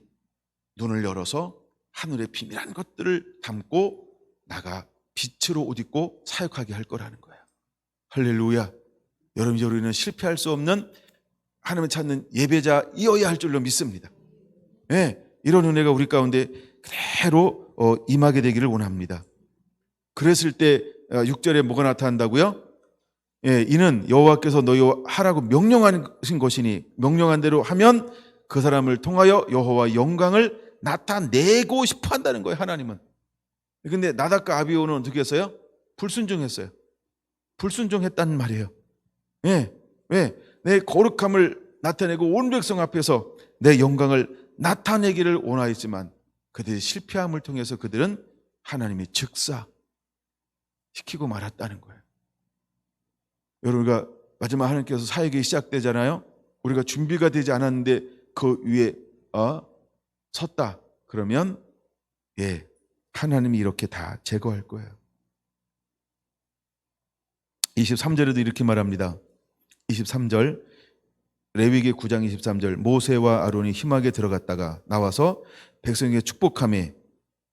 눈을 열어서 하늘의 비밀한 것들을 담고 나가 빛으로 옷 입고 사역하게 할 거라는 거예요. 할렐루야. 여러분, 이제 우리는 실패할 수 없는 하나님을 찾는 예배자이어야 할 줄로 믿습니다. 네, 이런 은혜가 우리 가운데 그대로 임하게 되기를 원합니다. 그랬을 때 6절에 뭐가 나타난다고요? 예, 이는 여호와께서 너희와 하라고 명령하신 것이니 명령한 대로 하면 그 사람을 통하여 여호와 영광을 나타내고 싶어 한다는 거예요. 하나님은. 근데 나답과 아비오는 어떻게 했어요? 불순종했어요. 불순종했다는 말이에요. 예, 왜? 내 거룩함을 나타내고 온 백성 앞에서 내 영광을 나타내기를 원하였지만 그들의 실패함을 통해서 그들은 하나님이 즉사시키고 말았다는 거예요. 여러분과 마지막 하나님께서 사역이 시작되잖아요. 우리가 준비가 되지 않았는데 그 위에 섰다. 그러면 예, 하나님이 이렇게 다 제거할 거예요. 23절에도 이렇게 말합니다. 23절 레위기 9장 23절 모세와 아론이 힘하게 들어갔다가 나와서 백성에게 축복하며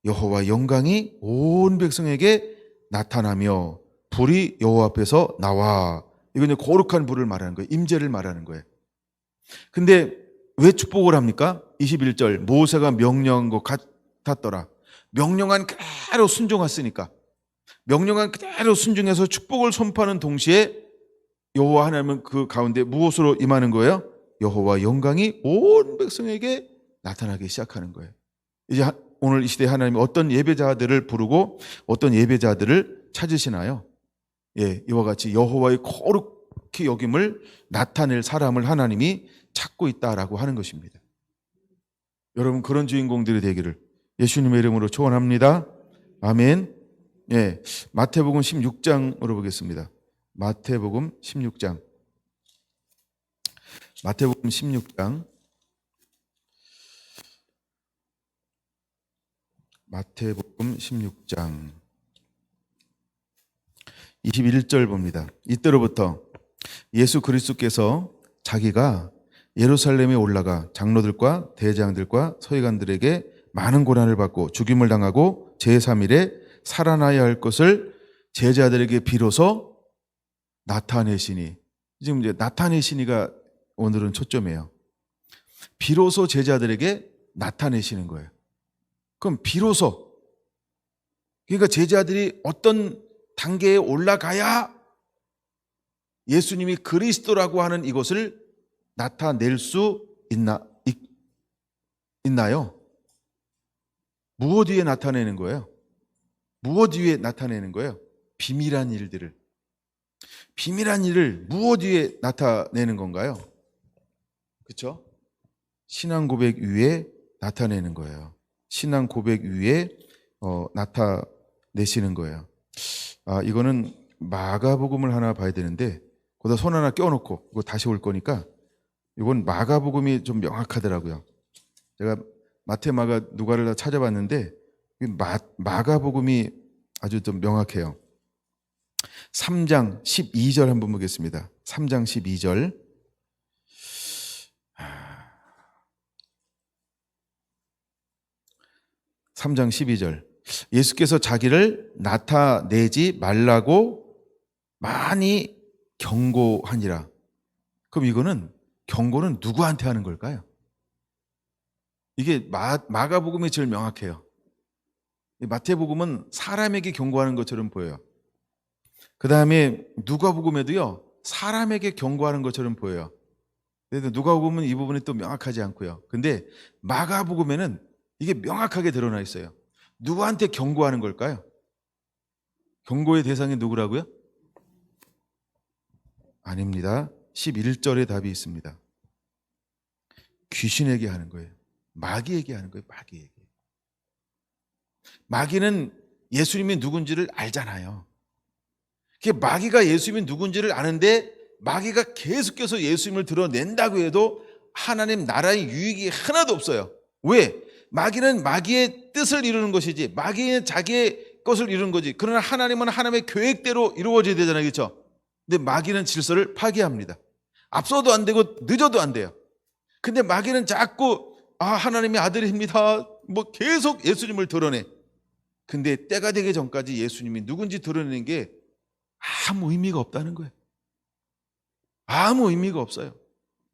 여호와 영광이 온 백성에게 나타나며 불이 여호와 앞에서 나와. 이건 거룩한 불을 말하는 거예요. 임재를 말하는 거예요. 근데 왜 축복을 합니까? 21절 모세가 명령한 것 같았더라. 명령한 그대로 순종했으니까. 명령한 그대로 순종해서 축복을 선포하는 동시에 여호와 하나님은 그 가운데 무엇으로 임하는 거예요? 여호와 영광이 온 백성에게 나타나기 시작하는 거예요. 이제 오늘 이 시대에 하나님이 어떤 예배자들을 부르고 어떤 예배자들을 찾으시나요? 예, 이와 같이 여호와의 거룩히 여김을 나타낼 사람을 하나님이 찾고 있다라고 하는 것입니다. 여러분, 그런 주인공들이 되기를 예수님의 이름으로 축원합니다. 아멘. 예, 마태복음 16장으로 보겠습니다. 마태복음 16장. 마태복음 16장. 마태복음 16장 21절 봅니다. 이때로부터 예수 그리스도께서 자기가 예루살렘에 올라가 장로들과 대장들과 서기관들에게 많은 고난을 받고 죽임을 당하고 제3일에 살아나야 할 것을 제자들에게 비로소 나타내시니. 지금 이제 나타내시니가 오늘은 초점이에요. 비로소 제자들에게 나타내시는 거예요. 그럼 비로소, 그러니까 제자들이 어떤 단계에 올라가야 예수님이 그리스도라고 하는 이것을 나타낼 수 있나요? 무엇 위에 나타내는 거예요? 무엇 위에 나타내는 거예요? 비밀한 일들을. 비밀한 일을 무엇 위에 나타내는 건가요? 그렇죠? 신앙 고백 위에 나타내는 거예요. 신앙 고백 위에 나타내시는 거예요. 이거는 마가복음을 하나 봐야 되는데 거기다 손 하나 껴놓고 이거 다시 올 거니까 이건 마가복음이 좀 명확하더라고요. 제가 마태, 마가, 누가를 다 찾아봤는데 마가복음이 아주 좀 명확해요. 3장 12절 한번 보겠습니다. 3장 12절. 3장 12절. 예수께서 자기를 나타내지 말라고 많이 경고하니라. 그럼 이거는 경고는 누구한테 하는 걸까요? 이게 마가복음이 제일 명확해요. 마태복음은 사람에게 경고하는 것처럼 보여요. 그 다음에 누가복음에도요, 사람에게 경고하는 것처럼 보여요. 그래도 누가복음은 이 부분이 또 명확하지 않고요. 근데 마가복음에는 이게 명확하게 드러나 있어요. 누구한테 경고하는 걸까요? 경고의 대상이 누구라고요? 아닙니다. 11절에 답이 있습니다. 귀신에게 하는 거예요. 마귀에게 하는 거예요. 마귀에게. 마귀는 예수님이 누군지를 알잖아요. 마귀가 예수님이 누군지를 아는데 마귀가 계속해서 예수님을 드러낸다고 해도 하나님 나라의 유익이 하나도 없어요. 왜? 마귀는 마귀의 뜻을 이루는 것이지, 마귀는 자기의 것을 이루는 거지. 그러나 하나님은 하나님의 계획대로 이루어져야 되잖아요. 그렇죠? 근데 마귀는 질서를 파괴합니다. 앞서도 안 되고 늦어도 안 돼요. 근데 마귀는 자꾸 하나님의 아들입니다, 계속 예수님을 드러내. 근데 때가 되기 전까지 예수님이 누군지 드러내는 게 아무 의미가 없다는 거예요. 아무 의미가 없어요.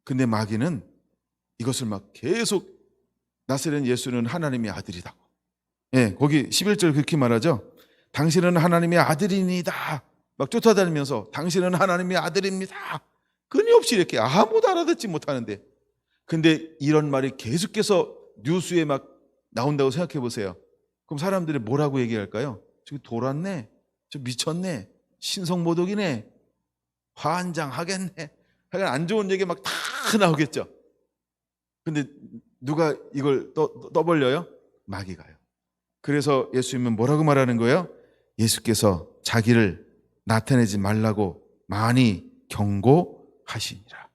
근데 마귀는 이것을 계속 나사렛 예수는 하나님의 아들이라고. 예, 거기 11절 그렇게 말하죠. 당신은 하나님의 아들입니다. 쫓아다니면서 당신은 하나님의 아들입니다. 끊임없이 이렇게 아무도 알아듣지 못하는데, 근데 이런 말이 계속해서 뉴스에 나온다고 생각해 보세요. 그럼 사람들이 뭐라고 얘기할까요? 저기 돌았네, 저 미쳤네, 신성모독이네, 환장하겠네, 하여간 안 좋은 얘기 다 나오겠죠. 근데 누가 이걸 떠벌려요? 마귀가요. 그래서 예수님은 뭐라고 말하는 거예요? 예수께서 자기를 나타내지 말라고 많이 경고하시니라.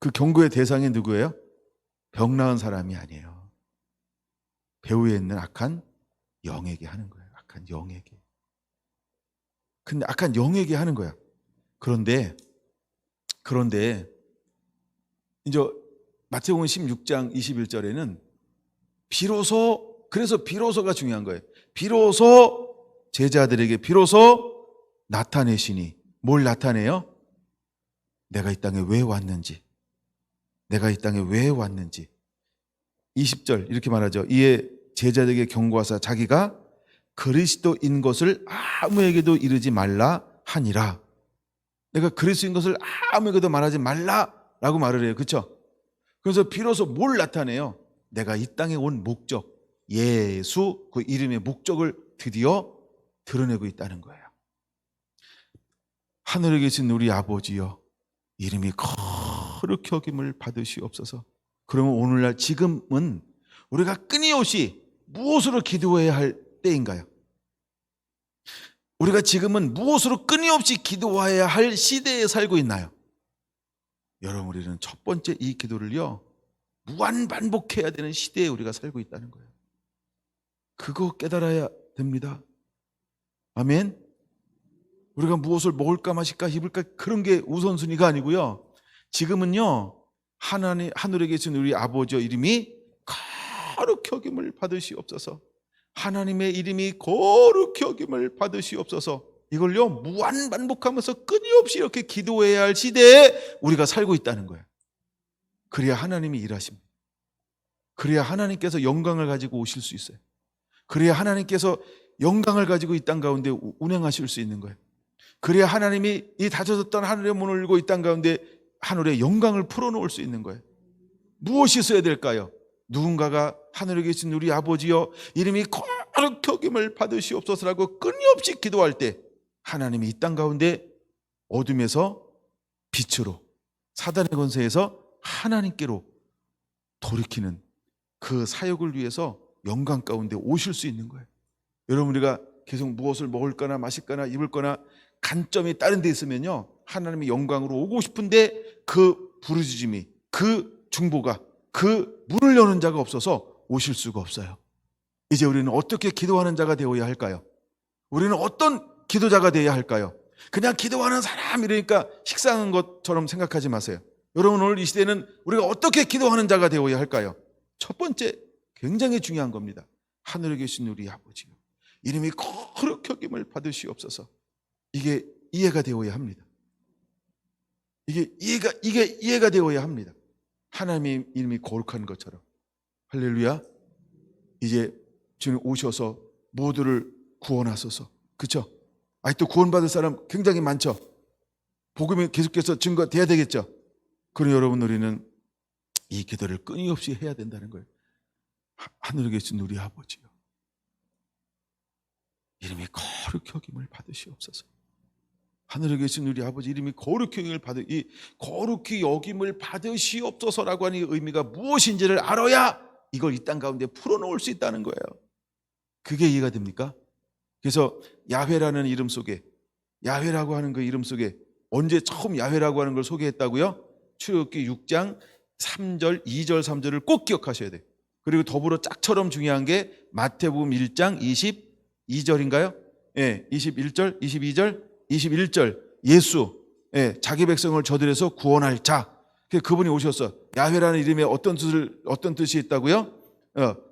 그 경고의 대상이 누구예요? 병 나은 사람이 아니에요. 배후에 있는 악한 영에게 하는 거예요. 악한 영에게. 근데 악한 영에게 하는 거야. 그런데 이제 마태복음 16장 21절에는 비로소가 중요한 거예요. 비로소 제자들에게 비로소 나타내시니. 뭘 나타내요? 내가 이 땅에 왜 왔는지. 내가 이 땅에 왜 왔는지. 20절 이렇게 말하죠. 이에 제자들에게 경고하사 자기가 그리스도인 것을 아무에게도 이르지 말라 하니라. 내가 그리스도인 것을 아무에게도 말하지 말라라고 말을 해요. 그렇죠? 그래서 비로소 뭘 나타내요? 내가 이 땅에 온 목적, 예수 그 이름의 목적을 드디어 드러내고 있다는 거예요. 하늘에 계신 우리 아버지여, 이름이 거룩히 여김을 받으시옵소서. 그러면 오늘날 지금은 우리가 끊임없이 무엇으로 기도해야 할 때인가요? 우리가 지금은 무엇으로 끊임없이 기도해야 할 시대에 살고 있나요? 여러분, 우리는 첫 번째 이 기도를요, 무한 반복해야 되는 시대에 우리가 살고 있다는 거예요. 그거 깨달아야 됩니다. 아멘. 우리가 무엇을 먹을까 마실까 입을까 그런 게 우선순위가 아니고요, 지금은요, 하늘에 계신 우리 아버지의 이름이 거룩히 여김을 받으시옵소서. 하나님의 이름이 거룩히 여김을 받으시옵소서. 이걸요 무한 반복하면서 끊임없이 이렇게 기도해야 할 시대에 우리가 살고 있다는 거예요. 그래야 하나님이 일하십니다. 그래야 하나님께서 영광을 가지고 오실 수 있어요. 그래야 하나님께서 영광을 가지고 이 땅 가운데 운행하실 수 있는 거예요. 그래야 하나님이 이 닫혀졌던 하늘의 문을 열고 이 땅 가운데 하늘의 영광을 풀어놓을 수 있는 거예요. 무엇이 있어야 될까요? 누군가가 하늘에 계신 우리 아버지여 이름이 거룩히 여김을 받으시옵소서라고 끊임없이 기도할 때 하나님이 이 땅 가운데 어둠에서 빛으로, 사단의 권세에서 하나님께로 돌이키는 그 사역을 위해서 영광 가운데 오실 수 있는 거예요. 여러분, 우리가 계속 무엇을 먹을거나 마실거나 입을거나 관점이 다른 데 있으면요, 하나님의 영광으로 오고 싶은데 그 부르짖음이, 그 중보가, 그 문을 여는 자가 없어서 오실 수가 없어요. 이제 우리는 어떻게 기도하는 자가 되어야 할까요? 우리는 어떤 기도자가 되어야 할까요? 그냥 기도하는 사람이니까 식상한 것처럼 생각하지 마세요. 여러분, 오늘 이 시대는 우리가 어떻게 기도하는 자가 되어야 할까요? 첫 번째, 굉장히 중요한 겁니다. 하늘에 계신 우리 아버지요, 이름이 거룩히 여김을 받으시옵소서. 이게 이해가 되어야 합니다. 이게 이해가 되어야 합니다. 하나님의 이름이 거룩한 것처럼. 할렐루야. 이제 주님 오셔서 모두를 구원하소서. 그렇죠? 아직도 구원받을 사람 굉장히 많죠. 복음이 계속해서 증거돼야 되겠죠. 그럼 여러분, 우리는 이 기도를 끊임없이 해야 된다는 거예요. 하늘에 계신 우리 아버지요, 이름이 거룩히 여김을 받으시옵소서. 하늘에 계신 우리 아버지, 이름이 거룩히 여김을 받으시옵소서라고 하는 의미가 무엇인지를 알아야 이걸 이 땅 가운데 풀어놓을 수 있다는 거예요. 그게 이해가 됩니까? 그래서 야훼라는 이름 속에, 야훼라고 하는 그 이름 속에 언제 처음 야훼라고 하는 걸 소개했다고요? 출애굽기 6장 3절, 2절, 3절을 꼭 기억하셔야 돼요. 그리고 더불어 짝처럼 중요한 게 마태복음 1장 22절인가요? 예, 21절, 22절, 21절. 예수, 예, 자기 백성을 저들에서 구원할 자. 그분이 오셨어. 야훼라는 이름에 어떤 뜻이 있다고요?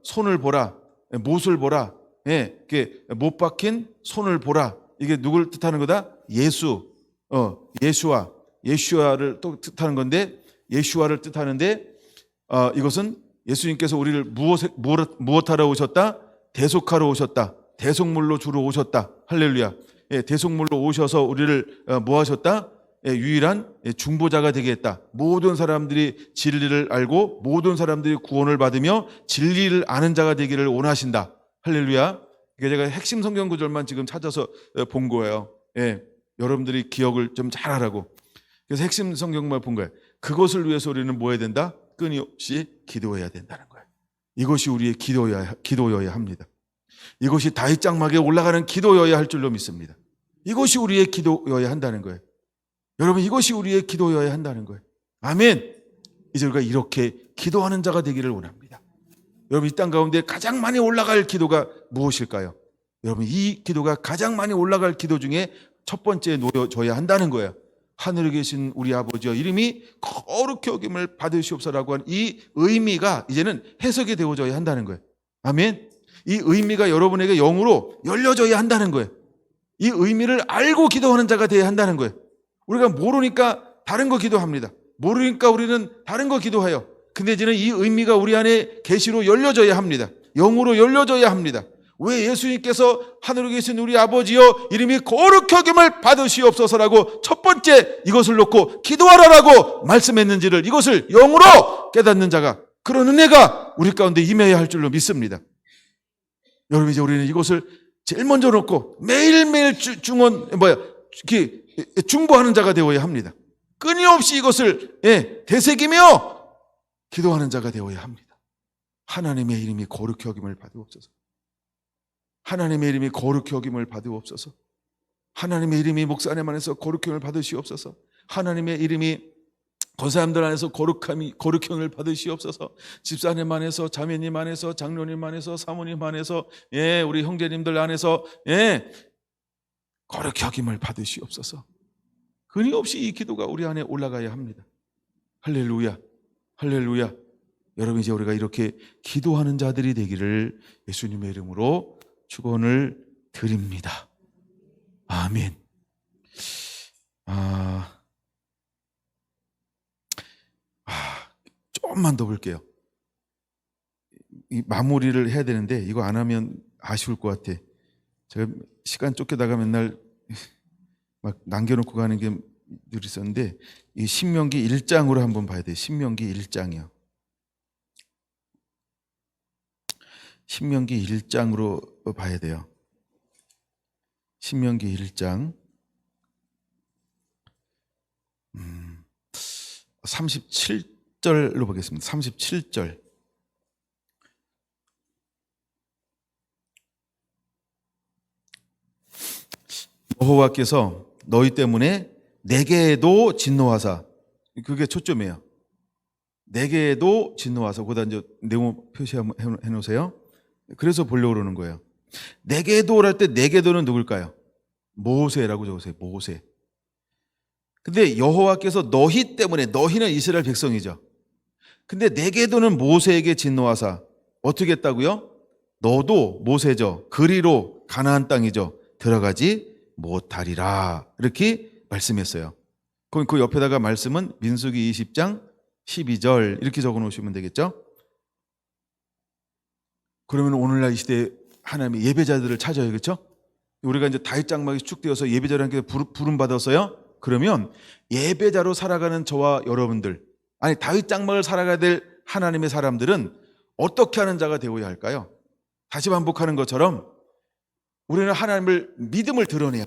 손을 보라, 못을 보라, 예, 못 박힌 손을 보라. 이게 누굴 뜻하는 거다? 예수, 예슈아를 또 뜻하는 건데, 예슈아를 뜻하는데, 이것은 예수님께서 우리를 무엇하러 오셨다? 대속하러 오셨다. 대속물로 주로 오셨다. 할렐루야. 예, 대속물로 오셔서 우리를 뭐 하셨다? 예, 유일한 중보자가 되게 했다. 모든 사람들이 진리를 알고 모든 사람들이 구원을 받으며 진리를 아는 자가 되기를 원하신다. 할렐루야. 그러니까 제가 핵심 성경 구절만 지금 찾아서 본 거예요. 예, 여러분들이 기억을 좀 잘하라고. 그래서 핵심 성경만 본 거예요. 그것을 위해서 우리는 뭐 해야 된다? 끊임없이 기도해야 된다는 거예요. 이것이 우리의 기도여야 합니다. 이것이 다윗 장막에 올라가는 기도여야 할 줄로 믿습니다. 이것이 우리의 기도여야 한다는 거예요. 여러분, 이것이 우리의 기도여야 한다는 거예요. 아멘. 이제 우리가 이렇게 기도하는 자가 되기를 원합니다. 여러분, 이 땅 가운데 가장 많이 올라갈 기도가 무엇일까요? 여러분, 이 기도가 가장 많이 올라갈 기도 중에 첫 번째에 놓여져야 한다는 거예요. 하늘에 계신 우리 아버지여, 이름이 거룩히 여김을 받으시옵소서라고 한 이 의미가 이제는 해석이 되어져야 한다는 거예요. 아멘. 이 의미가 여러분에게 영으로 열려져야 한다는 거예요. 이 의미를 알고 기도하는 자가 되어야 한다는 거예요. 우리가 모르니까 다른 거 기도합니다. 모르니까 우리는 다른 거 기도해요. 근데 이제는 이 의미가 우리 안에 계시로 열려져야 합니다. 영으로 열려져야 합니다. 왜 예수님께서 하늘에 계신 우리 아버지여, 이름이 거룩히 여김을 받으시옵소서라고 첫 번째 이것을 놓고 기도하라라고 말씀했는지를, 이것을 영으로 깨닫는 자가, 그런 은혜가 우리 가운데 임해야 할 줄로 믿습니다. 여러분, 이제 우리는 이것을 제일 먼저 놓고 매일매일 중보하는 자가 되어야 합니다. 끊임없이 이것을 되새기며 기도하는 자가 되어야 합니다. 하나님의 이름이 거룩히 여김을 받으옵소서. 하나님의 이름이 거룩히 여김을 받으옵소서. 하나님의 이름이 목사님 안에서 거룩히 여김을 받으시옵소서. 하나님의 이름이 권사님들 안에서 거룩형을 받으시옵소서. 집사님 안에서, 자매님 안에서, 장로님 안에서, 사모님 안에서, 우리 형제님들 안에서 거룩히 여김을 받으시옵소서. 끊임없이 이 기도가 우리 안에 올라가야 합니다. 할렐루야, 할렐루야. 여러분, 이제 우리가 이렇게 기도하는 자들이 되기를 예수님의 이름으로 축원을 드립니다. 아멘. 조금만 더 볼게요. 이 마무리를 해야 되는데 이거 안 하면 아쉬울 것 같아. 제가 시간 쫓겨다가 맨날 막 남겨놓고 가는 게 늘 있었는데, 이 신명기 1장으로 한번 봐야 돼요. 신명기 1장이요. 신명기 1장으로 봐야 돼요. 신명기 1장 37절로 보겠습니다. 37절. 여호와께서 너희 때문에 내게도 진노하사, 그게 초점이에요. 내게도 진노하사. 거기다 이제 내용 표시 한번 해놓으세요. 그래서 보려고 그러는 거예요. 내게도를 할 때 내게도는 누굴까요? 모세라고 적으세요. 모세. 근데 여호와께서 너희 때문에, 너희는 이스라엘 백성이죠. 근데 내게도는 모세에게 진노하사 어떻게 했다고요? 너도 모세죠. 그리로 가나안 땅이죠. 들어가지 못하리라. 이렇게 말씀했어요. 그럼 그 옆에다가 말씀은 민수기 20장 12절 이렇게 적어 놓으시면 되겠죠. 그러면 오늘날 이 시대에 하나님의 예배자들을 찾아요. 그렇죠? 우리가 이제 다윗 장막이 축되어서 예배자라는 부름 받았어요. 그러면 예배자로 살아가는 저와 여러분들, 아니 다윗 장막을 살아가야 될 하나님의 사람들은 어떻게 하는 자가 되어야 할까요? 다시 반복하는 것처럼 우리는 하나님을 믿음을 드러내야.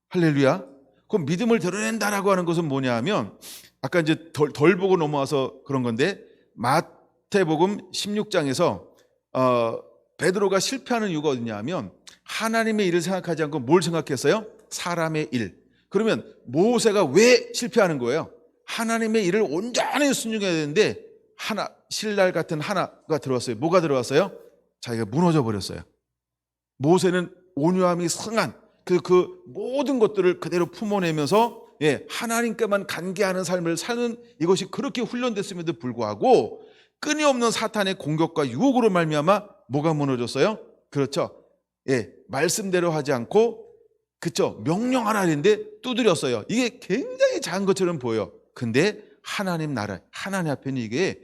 할렐루야. 그럼 믿음을 드러낸다라고 하는 것은 뭐냐 하면 아까 이제 덜 보고 넘어와서 그런 건데 마태복음 16장에서 베드로가 실패하는 이유가 어디냐 하면 하나님의 일을 생각하지 않고 뭘 생각했어요? 사람의 일. 그러면 모세가 왜 실패하는 거예요? 하나님의 일을 온전히 순종해야 되는데 신랄 같은 하나가 들어왔어요. 뭐가 들어왔어요? 자기가 무너져 버렸어요. 모세는 온유함이 승한 그 모든 것들을 그대로 품어내면서 하나님께만 간계하는 삶을 사는 이것이 그렇게 훈련됐음에도 불구하고 끊임없는 사탄의 공격과 유혹으로 말미암아 뭐가 무너졌어요? 그렇죠. 말씀대로 하지 않고 그렇죠. 명령 하나 했는데 두드렸어요. 이게 굉장히 작은 것처럼 보여요. 근데 하나님 나라, 하나님 앞에는 이게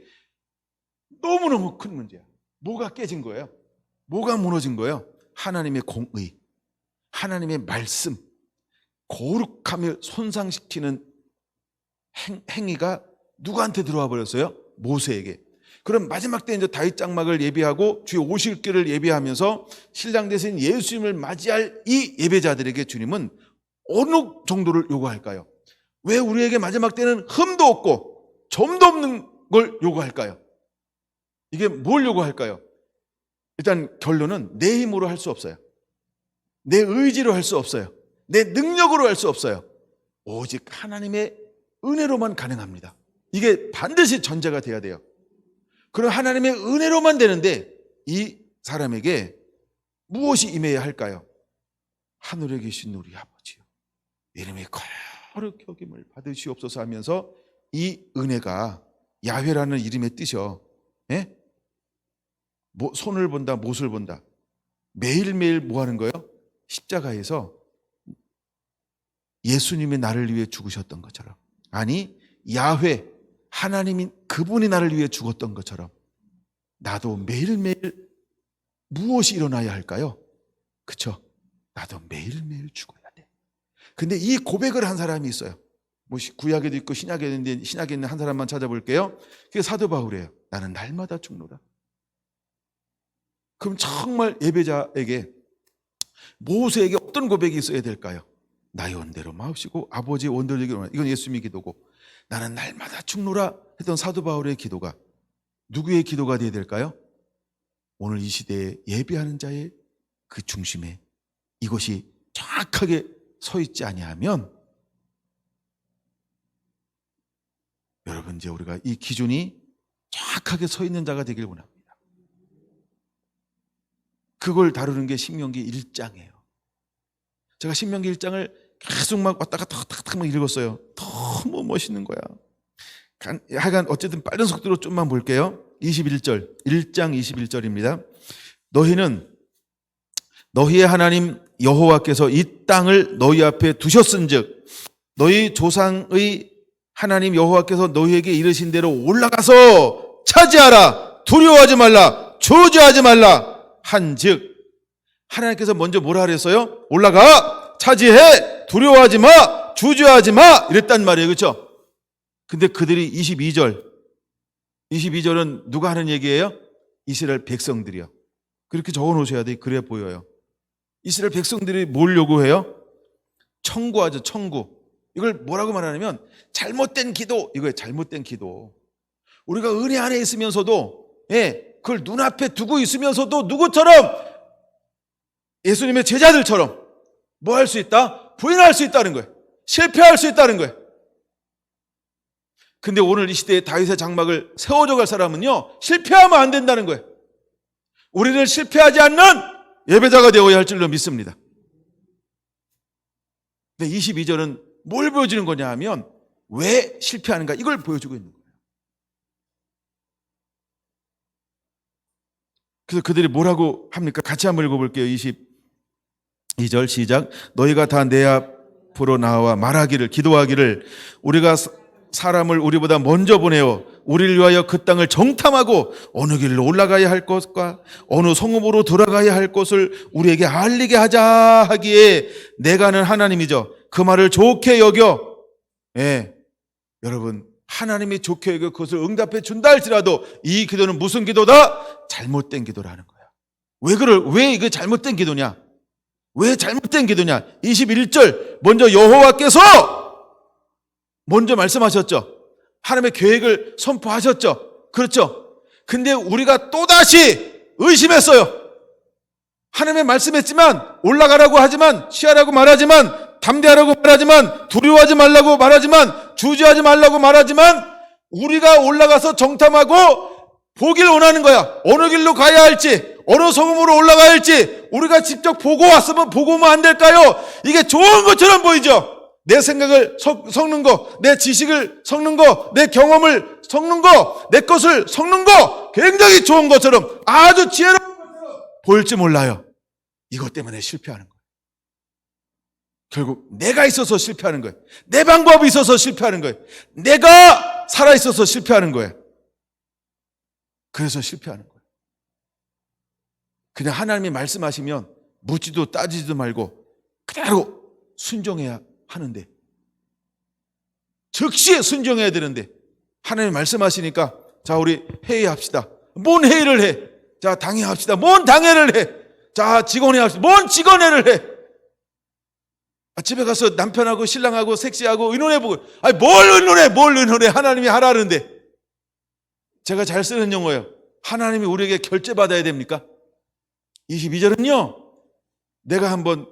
너무너무 큰 문제야. 뭐가 깨진 거예요? 뭐가 무너진 거예요? 하나님의 공의, 하나님의 말씀, 거룩함을 손상시키는 행위가 누구한테 들어와 버렸어요? 모세에게. 그럼 마지막 때 이제 다윗 장막을 예비하고 주의 오실 길을 예비하면서 신랑 대신 예수님을 맞이할 이 예배자들에게 주님은 어느 정도를 요구할까요? 왜 우리에게 마지막 때는 흠도 없고 점도 없는 걸 요구할까요? 이게 뭘 요구할까요? 일단 결론은 내 힘으로 할 수 없어요. 내 의지로 할 수 없어요. 내 능력으로 할 수 없어요. 오직 하나님의 은혜로만 가능합니다. 이게 반드시 전제가 돼야 돼요. 그럼 하나님의 은혜로만 되는데 이 사람에게 무엇이 임해야 할까요? 하늘에 계신 우리 아버지요, 이름이 거룩히 여김을 받으시옵소서 하면서 이 은혜가 야훼라는 이름의 뜻이요. 손을 본다, 못을 본다. 매일매일 뭐 하는 거예요? 십자가에서 예수님이 나를 위해 죽으셨던 것처럼, 아니 야훼 하나님이 그분이 나를 위해 죽었던 것처럼 나도 매일매일 무엇이 일어나야 할까요? 그렇죠? 나도 매일매일 죽어야 돼. 근데 이 고백을 한 사람이 있어요. 뭐 구약에도 있고 신약에 있는 한 사람만 찾아볼게요. 그게 사도 바울이에요. 나는 날마다 죽노라. 그럼 정말 예배자에게, 모세에게 어떤 고백이 있어야 될까요? 나의 원대로 마옵시고 아버지의 원대로 되기로. 이건 예수님의 기도고, 나는 날마다 죽노라 했던 사도 바울의 기도가 누구의 기도가 되어야 될까요? 오늘 이 시대에 예배하는 자의 그 중심에 이것이 정확하게 서 있지 아니하면, 여러분 이제 우리가 이 기준이 정확하게 서 있는 자가 되길 원합니다. 그걸 다루는 게 신명기 1장이에요. 제가 신명기 1장을 계속 막 왔다 갔다 막 읽었어요. 너무 멋있는 거야. 하여간 어쨌든 빠른 속도로 좀만 볼게요. 21절, 1장 21절입니다. 너희는 너희의 하나님 여호와께서 이 땅을 너희 앞에 두셨은즉 너희 조상의 하나님 여호와께서 너희에게 이르신 대로 올라가서 차지하라, 두려워하지 말라, 저주하지 말라 한즉, 하나님께서 먼저 뭐라 그랬어요? 올라가, 차지해, 두려워하지 마, 주저하지 마 이랬단 말이에요. 그렇죠? 근데 그들이 22절은 누가 하는 얘기예요? 이스라엘 백성들이요. 그렇게 적어 놓으셔야 돼. 그래 보여요. 이스라엘 백성들이 뭘 요구해요? 청구하죠. 청구. 이걸 뭐라고 말하냐면 잘못된 기도. 이거예요. 잘못된 기도. 우리가 은혜 안에 있으면서도 그걸 눈앞에 두고 있으면서도 누구처럼? 예수님의 제자들처럼 뭐 할 수 있다? 부인할 수 있다는 거예요. 실패할 수 있다는 거예요. 근데 오늘 이 시대에 다윗의 장막을 세워져 갈 사람은요, 실패하면 안 된다는 거예요. 우리는 실패하지 않는 예배자가 되어야 할 줄로 믿습니다. 근데 22절은 뭘 보여주는 거냐 하면 왜 실패하는가, 이걸 보여주고 있는 거예요. 그래서 그들이 뭐라고 합니까? 같이 한번 읽어볼게요. 22절 시작. 너희가 다 내 앞으로 나와 말하기를, 기도하기를, 우리가 사람을 우리보다 먼저 보내어 우리를 위하여 그 땅을 정탐하고 어느 길로 올라가야 할 것과 어느 성읍으로 들어가야 할 것을 우리에게 알리게 하자 하기에 내가 아는 하나님이죠. 그 말을 좋게 여겨. 예, 여러분, 하나님이 좋게 여겨 그것을 응답해 준다 할지라도 이 기도는 무슨 기도다? 잘못된 기도라는 거야. 왜 이거 잘못된 기도냐? 왜 잘못된 기도냐? 21절 먼저 여호와께서 먼저 말씀하셨죠. 하나님의 계획을 선포하셨죠. 그렇죠. 근데 우리가 또다시 의심했어요. 하나님의 말씀했지만, 올라가라고 하지만, 취하라고 말하지만, 담대하라고 말하지만, 두려워하지 말라고 말하지만, 주저하지 말라고 말하지만, 우리가 올라가서 정탐하고 보길 원하는 거야. 어느 길로 가야 할지, 어느 성읍으로 올라가야 할지 우리가 직접 보고 왔으면 보고 오면 안 될까요? 이게 좋은 것처럼 보이죠. 내 생각을 섞는 거, 내 지식을 섞는 거, 내 경험을 섞는 거, 내 것을 섞는 거 굉장히 좋은 것처럼, 아주 지혜로운 것처럼 보일지 몰라요. 이것 때문에 실패하는 거예요. 결국 내가 있어서 실패하는 거예요. 내 방법이 있어서 실패하는 거예요. 내가 살아있어서 실패하는 거예요. 그래서 실패하는 거예요. 그냥 하나님이 말씀하시면 묻지도 따지지도 말고 그대로 순종해야 하는데, 즉시 순종해야 되는데, 하나님이 말씀하시니까 자, 우리 회의합시다. 뭔 회의를 해? 자, 당회합시다. 뭔 당회를 해? 자, 직원회 합시다. 뭔 직원회를 해? 집에 가서 남편하고 신랑하고 섹시하고 의논해보고, 아니 뭘 의논해? 하나님이 하라는데. 제가 잘 쓰는 용어예요. 하나님이 우리에게 결제받아야 됩니까? 22절은요, 내가 한번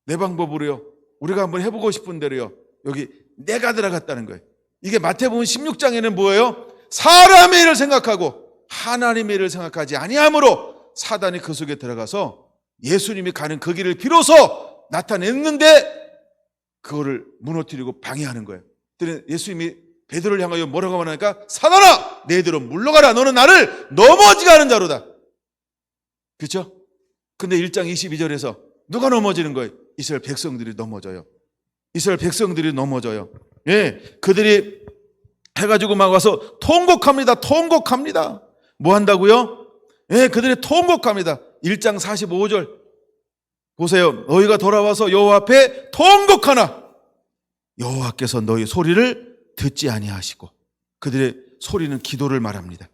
내 방법으로요, 우리가 한번 해보고 싶은 대로요, 여기 내가 들어갔다는 거예요. 이게 마태복음 16장에는 뭐예요? 사람의 일을 생각하고 하나님의 일을 생각하지 아니함으로 사단이 그 속에 들어가서 예수님이 가는 그 길을 비로소 나타냈는데 그거를 무너뜨리고 방해하는 거예요. 예수님이 베드로를 향하여 뭐라고 말하니까, 사단아, 너희들로 물러가라. 너는 나를 넘어지게 하는 자로다. 그렇죠? 근데 1장 22절에서 누가 넘어지는 거예요? 이스라엘 백성들이 넘어져요. 이스라엘 백성들이 넘어져요. 예, 그들이 해가지고 막 와서 통곡합니다. 뭐 한다고요? 예, 그들이 통곡합니다. 1장 45절 보세요. 너희가 돌아와서 여호와 앞에 통곡하나 여호와께서 너희 소리를 듣지 아니하시고. 그들의 소리는 기도를 말합니다.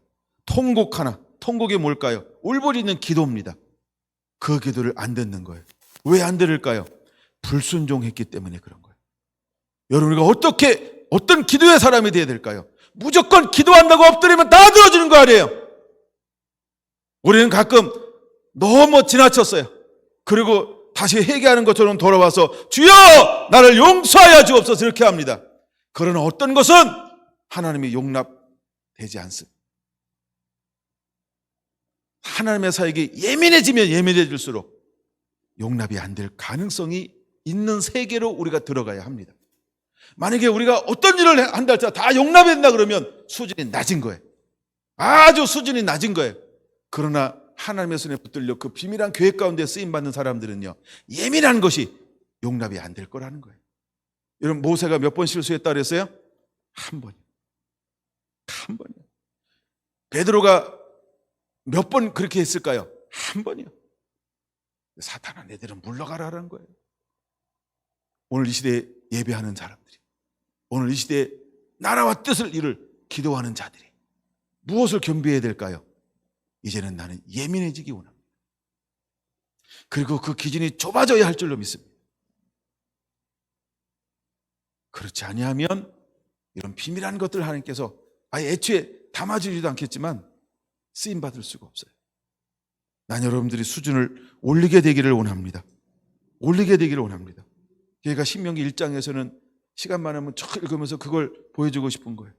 통곡하나, 통곡이 뭘까요? 울부짖는 기도입니다. 그 기도를 안 듣는 거예요. 왜 안 들을까요? 불순종했기 때문에 그런 거예요. 여러분, 우리가 어떤 기도의 사람이 되어야 될까요? 무조건 기도한다고 엎드리면 다 들어주는 거 아니에요. 우리는 가끔 너무 지나쳤어요. 그리고 다시 회개하는 것처럼 돌아와서 주여 나를 용서하여 주옵소서 이렇게 합니다. 그러나 어떤 것은 하나님이 용납되지 않습니다. 하나님의 사역이 예민해지면 예민해질수록 용납이 안 될 가능성이 있는 세계로 우리가 들어가야 합니다. 만약에 우리가 어떤 일을 한다 할지라도 다 용납이 된다 그러면 수준이 낮은 거예요. 아주 수준이 낮은 거예요. 그러나 하나님의 손에 붙들려 그 비밀한 계획 가운데 쓰임받는 사람들은요, 예민한 것이 용납이 안 될 거라는 거예요. 여러분, 모세가 몇 번 실수했다 그랬어요? 한 번이요. 한 번이요. 베드로가 몇 번 그렇게 했을까요? 한 번이요. 사탄아, 너희들은 물러가라는 거예요. 오늘 이 시대에 예배하는 사람들이, 오늘 이 시대에 나라와 뜻을 이룰 기도하는 자들이 무엇을 겸비해야 될까요? 이제는 나는 예민해지기 원합니다. 그리고 그 기준이 좁아져야 할 줄로 믿습니다. 그렇지 아니하면 이런 비밀한 것들을 하나님께서 아예 애초에 담아주지도 않겠지만 쓰임받을 수가 없어요. 난 여러분들이 수준을 올리게 되기를 원합니다. 올리게 되기를 원합니다. 그러니까 신명기 1장에서는 시간 많으면 쭉 읽으면서 그걸 보여주고 싶은 거예요.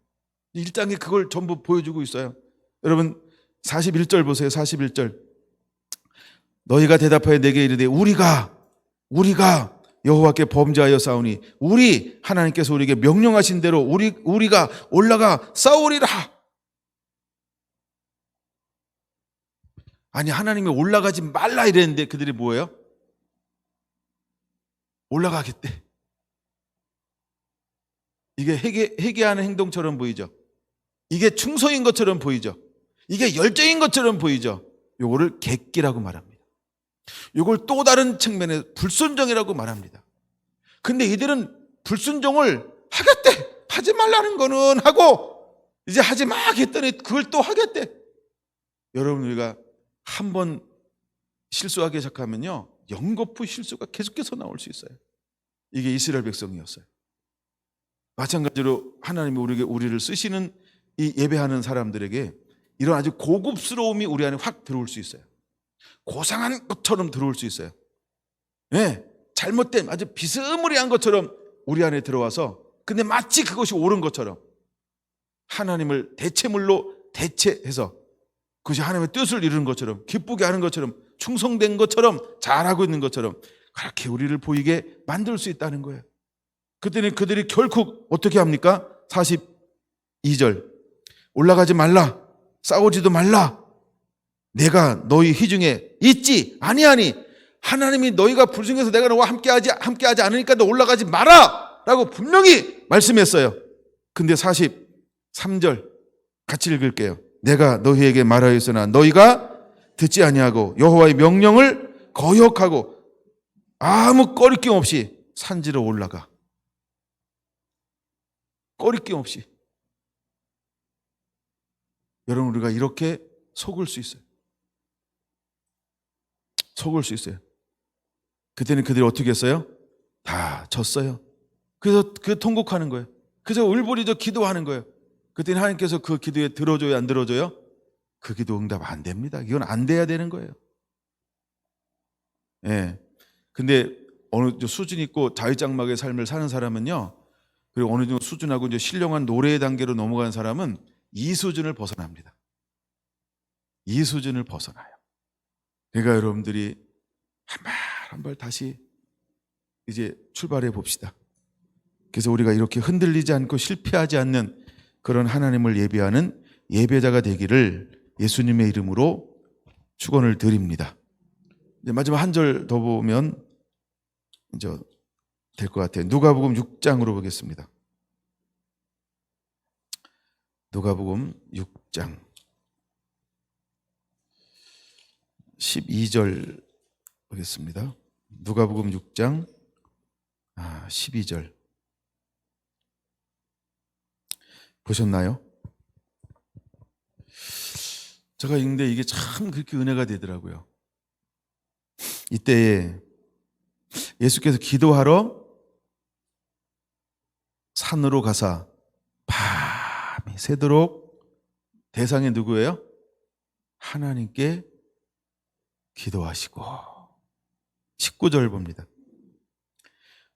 1장에 그걸 전부 보여주고 있어요. 여러분 41절 보세요. 41절. 너희가 대답하여 내게 이르되 우리가 여호와께 범죄하여 싸우니 우리 하나님께서 우리에게 명령하신 대로 우리가 올라가 싸우리라. 아니 하나님이 올라가지 말라 이랬는데 그들이 뭐예요? 올라가겠대. 이게 회개하는 행동처럼 보이죠? 이게 충성인 것처럼 보이죠? 이게 열정인 것처럼 보이죠? 요거를 객기라고 말합니다. 요걸 또 다른 측면에 불순종이라고 말합니다. 근데 이들은 불순종을 하겠대. 하지 말라는 거는 하고 이제 하지 마 했더니 그걸 또 하겠대. 여러분 우리가 한번 실수하기 시작하면요 연거푸 실수가 계속해서 나올 수 있어요. 이게 이스라엘 백성이었어요. 마찬가지로 하나님이 우리를 쓰시는 이 예배하는 사람들에게 이런 아주 고급스러움이 우리 안에 확 들어올 수 있어요. 고상한 것처럼 들어올 수 있어요. 네, 잘못된 아주 비스무리한 것처럼 우리 안에 들어와서 근데 마치 그것이 옳은 것처럼 하나님을 대체물로 대체해서 그것이 하나님의 뜻을 이루는 것처럼 기쁘게 하는 것처럼 충성된 것처럼 잘하고 있는 것처럼 그렇게 우리를 보이게 만들 수 있다는 거예요. 그때는 그들이 결국 어떻게 합니까? 42절 올라가지 말라 싸우지도 말라 내가 너희 희중에 있지 아니하니 하나님이 너희가 불순해서 내가 너와 함께하지 않으니까 너 올라가지 마라 라고 분명히 말씀했어요. 근데 43절 같이 읽을게요. 내가 너희에게 말하였으나 너희가 듣지 아니하고 여호와의 명령을 거역하고 아무 꺼리낌 없이 산지로 올라가. 꺼리낌 없이. 여러분 우리가 이렇게 속을 수 있어요. 속을 수 있어요. 그때는 그들이 어떻게 했어요? 다 졌어요. 그래서 그 통곡하는 거예요. 그래서 울부리져 기도하는 거예요. 그때는 하나님께서 그 기도에 들어줘요 안 들어줘요? 그 기도 응답 안 됩니다. 이건 안 돼야 되는 거예요. 예. 근데 어느 수준 있고 자유장막의 삶을 사는 사람은요. 그리고 어느 정도 수준하고 이제 신령한 노래의 단계로 넘어가는 사람은 이 수준을 벗어납니다. 이 수준을 벗어나요. 그러니까 여러분들이 한 발 한 발 다시 이제 출발해 봅시다. 그래서 우리가 이렇게 흔들리지 않고 실패하지 않는 그런 하나님을 예배하는 예배자가 되기를 예수님의 이름으로 축원을 드립니다. 이제 마지막 한 절 더 보면 이제 될 것 같아요. 누가복음 6장으로 보겠습니다. 누가복음 6장 12절 보겠습니다. 누가복음 6장 12절 보셨나요? 제가 읽는데 이게 참 그렇게 은혜가 되더라고요. 이때에 예수께서 기도하러 산으로 가사 밤이 새도록 대상이 누구예요? 하나님께 기도하시고 19절 봅니다.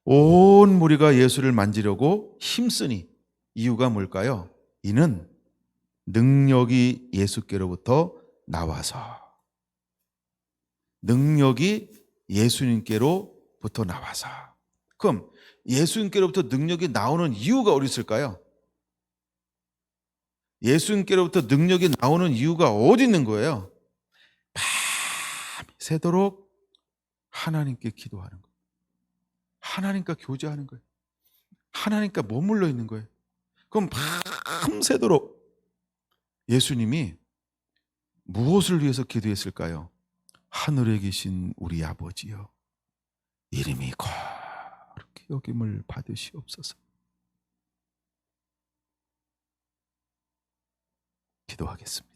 온 무리가 예수를 만지려고 힘쓰니 이유가 뭘까요? 이는 능력이 예수께로부터 나와서 능력이 예수님께로부터 나와서 그럼 예수님께로부터 능력이 나오는 이유가 어디 있을까요? 예수님께로부터 능력이 나오는 이유가 어디 있는 거예요? 밤이 새도록 하나님께 기도하는 거예요. 하나님과 교제하는 거예요. 하나님과 머물러 있는 거예요. 그럼 밤새도록 예수님이 무엇을 위해서 기도했을까요? 하늘에 계신 우리 아버지여 이름이 거룩히 여김을 받으시옵소서. 기도하겠습니다.